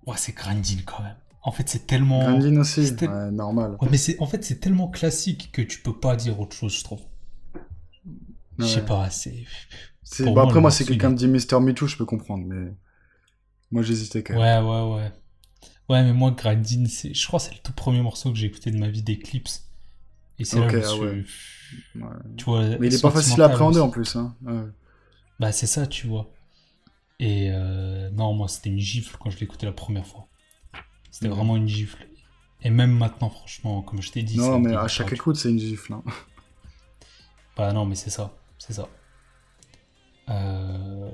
ouais, c'est grinding quand même. En fait, c'est tellement. Grindin aussi? Ouais, normal. Ouais, mais en fait, c'est tellement classique que tu peux pas dire autre chose, je trouve. Je sais Ouais. pas, C'est... pour Bon, moi, le après, moi, si morceau, il quelqu'un me est. dit Mister Me Too, je peux comprendre, mais moi, j'hésitais quand même. Ouais, ouais, ouais. Ouais, mais moi, grinding, je crois que c'est le tout premier morceau que j'ai écouté de ma vie d'Eclipse. Et c'est là où Ok, je me ah ouais. suis. Ouais. Tu vois, Mais il est pas facile à sentimental appréhender en aussi. plus, hein. Ouais. Bah, c'est ça, tu vois. Et non, moi, c'était une gifle quand je l'ai écouté la première fois. C'était Mhm. vraiment une gifle. Et même maintenant, franchement, comme je t'ai dit, ça Non, ne mais à vieillit pas, chaque tu vois. écoute, c'est une gifle, hein. Bah non, mais c'est ça, c'est ça. Euh,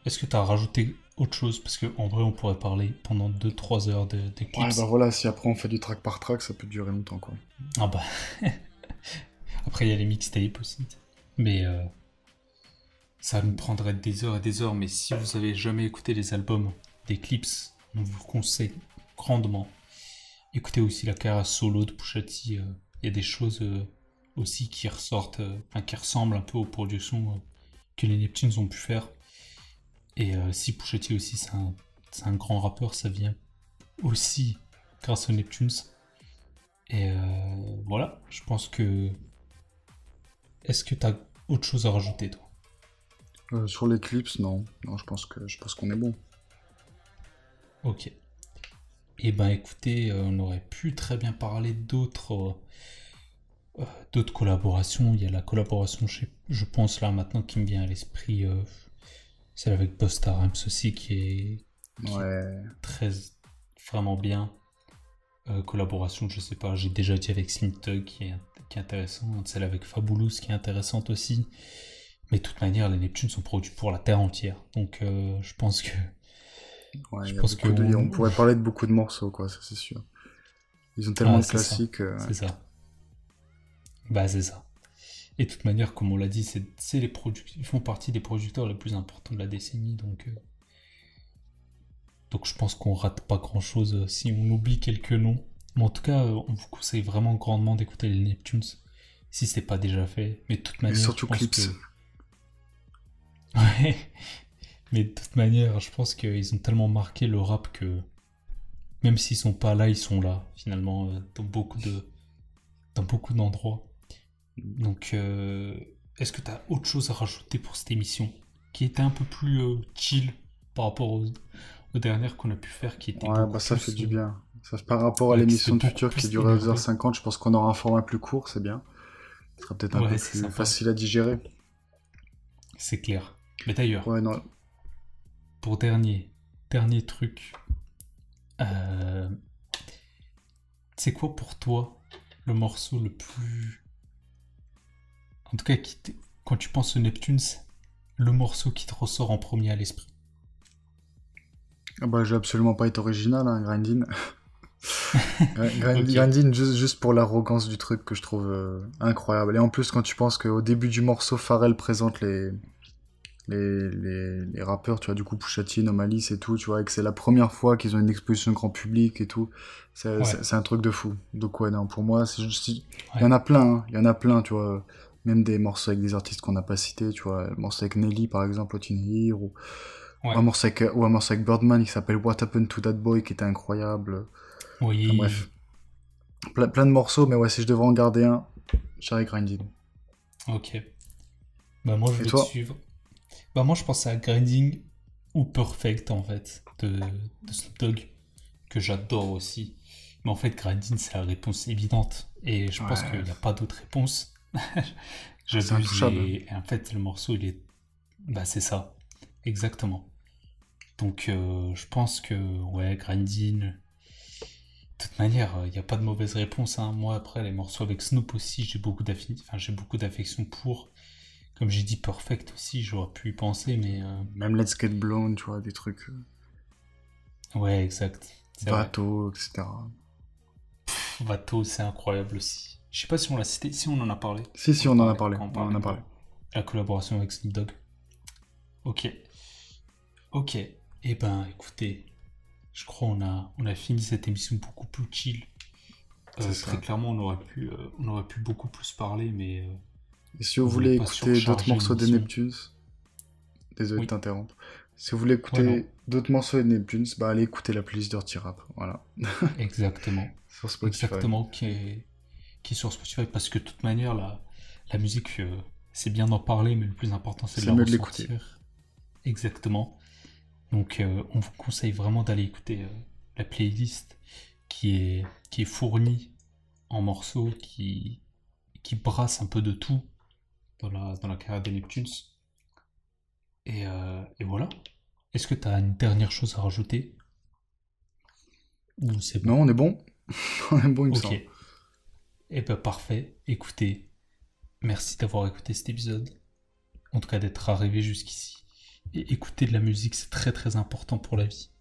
Est-ce que tu as rajouté autre chose? Parce qu'en vrai, on pourrait parler pendant 2 3 heures des Ouais, clips. bah voilà, si après on fait du track par track, ça peut durer longtemps, quoi. Ah bah, après, il y a les mixtapes aussi. Mais ça nous prendrait des heures et des heures. Mais si vous avez jamais écouté les albums des clips, on vous conseille grandement. Écoutez aussi la carrière solo de Pusha T. Il y a des choses aussi qui ressortent, enfin, qui ressemblent un peu aux productions que les Neptunes ont pu faire. Et si Pusha T aussi, c'est un grand rappeur, ça vient aussi grâce aux Neptunes. Et voilà, je pense que. Est-ce que t'as autre chose à rajouter, toi? Sur les clips, non. Non, je pense qu'on est bon. Ok. Et ben écoutez, on aurait pu très bien parler d'autres collaborations. Il y a la collaboration, je pense là maintenant qui me vient à l'esprit, celle avec Busta Rhymes aussi, qui est Ouais. très vraiment bien. Collaboration, je sais pas, j'ai déjà dit avec Slim Thug qui est intéressant, celle avec Fabulous qui est intéressante aussi. Mais de toute manière, les Neptunes sont produits pour la terre entière. Donc je pense que Ouais, Je il y a pense que beaucoup on pourrait parler de beaucoup de morceaux, quoi, ça c'est sûr. Ils ont tellement ah, de c'est ça, classiques. c'est ça. Bah, c'est ça. Et de toute manière, comme on l'a dit, c'est les ils font partie des producteurs les plus importants de la décennie, donc je pense qu'on rate pas grand-chose si on oublie quelques noms. Mais en tout cas, on vous conseille vraiment grandement d'écouter les Neptunes, si c'est pas déjà fait. Mais de toute Et manière, je surtout pense Clips. que... Ouais, mais de toute manière, je pense qu'ils ont tellement marqué le rap que même s'ils sont pas là, ils sont là, finalement, dans beaucoup d'endroits. Donc, est-ce que tu as autre chose à rajouter pour cette émission qui était un peu plus chill par rapport aux dernières qu'on a pu faire, qui étaient Ouais, beaucoup bah ça fait plus, du bien. Ça, par rapport à ouais, qui étaient l'émission de beaucoup futur qui plus durait énervés. 2h50, je pense qu'on aura un format plus court, c'est bien. Ce sera peut-être un peu Ouais, c'est plus sympa, facile à digérer. c'est clair. Mais d'ailleurs, Ouais, non. pour dernier truc, euh, c'est quoi pour toi le morceau le plus, en tout cas, quand tu penses aux Neptunes, le morceau qui te ressort en premier à l'esprit? Ah bah, je vais absolument pas être original, hein, Grindin. Ok, Grindin, juste pour l'arrogance du truc que je trouve incroyable. Et en plus, quand tu penses qu'au début du morceau, Pharrell présente les rappeurs, tu vois, du coup, Pusha T, No Malice et tout, tu vois, et que c'est la première fois qu'ils ont une exposition grand public et tout, ouais, c'est un truc de fou. Donc, ouais, non, pour moi, c'est juste. Il y ouais, en a plein, hein, il y en a plein, tu vois. Même des morceaux avec des artistes qu'on n'a pas cités, tu vois. Le morceau avec Nelly, par exemple, Out in Here, ou ouais, un morceau avec Birdman qui s'appelle What Happened to That Boy, qui était incroyable. Enfin, bref. oui, Plein de morceaux, mais ouais, si je devais en garder un, j'irais Grinding. ok. Bah moi je Et vais te toi? suivre. Bah moi je pense à Grinding ou Perfect en fait de Snoop Dogg que j'adore aussi. Mais en fait Grinding c'est la réponse évidente et je pense qu'il Ouais, n'y a pas d'autre réponse. c'est J'abuse intouchable. et en fait le morceau il est bah c'est ça exactement. Donc je pense que ouais Grinding de toute manière il n'y a pas de mauvaise réponse hein. Moi après les morceaux avec Snoop aussi j'ai beaucoup d'affinité enfin j'ai beaucoup d'affection pour. Comme j'ai dit Perfect aussi, j'aurais pu y penser, mais Même Let's Get Blown, tu vois, des trucs ouais, exact. C'est vrai. bateaux, etc. Vato, c'est incroyable aussi. Je sais pas si on l'a cité, si on en a parlé. Si, On si, en on en a parlait parlé. quand on On en parlait a de parlé. la collaboration avec Snoop Dogg. Ok, ok. Eh ben, écoutez, je crois on a fini cette émission beaucoup plus chill. C'est Très ça. clairement, on aurait pu beaucoup plus parler, mais Et si vous on voulait voulez pas écouter d'autres surcharger morceaux des l'émission. Neptunes, désolé de Oui. t'interrompre. Si vous voulez Ouais, non. écouter d'autres morceaux des Neptunes, bah allez écouter la playlist Dirty Rap. Voilà. Exactement. Sur Spotify. Exactement, qui est sur Spotify, parce que de toute manière, la musique, c'est bien d'en parler, mais le plus important, c'est de C'est la mieux de l'écouter. ressentir. Exactement. Donc, on vous conseille vraiment d'aller écouter la playlist qui est fournie en morceaux, qui brasse un peu de tout dans la carrière des Neptunes. Et voilà. Est-ce que tu as une dernière chose à rajouter? Ou c'est bon? Non, on est bon. On est bon, il me Ok. semble. Eh ben parfait. Écoutez, merci d'avoir écouté cet épisode. En tout cas d'être arrivé jusqu'ici. Et écouter de la musique, c'est très très important pour la vie.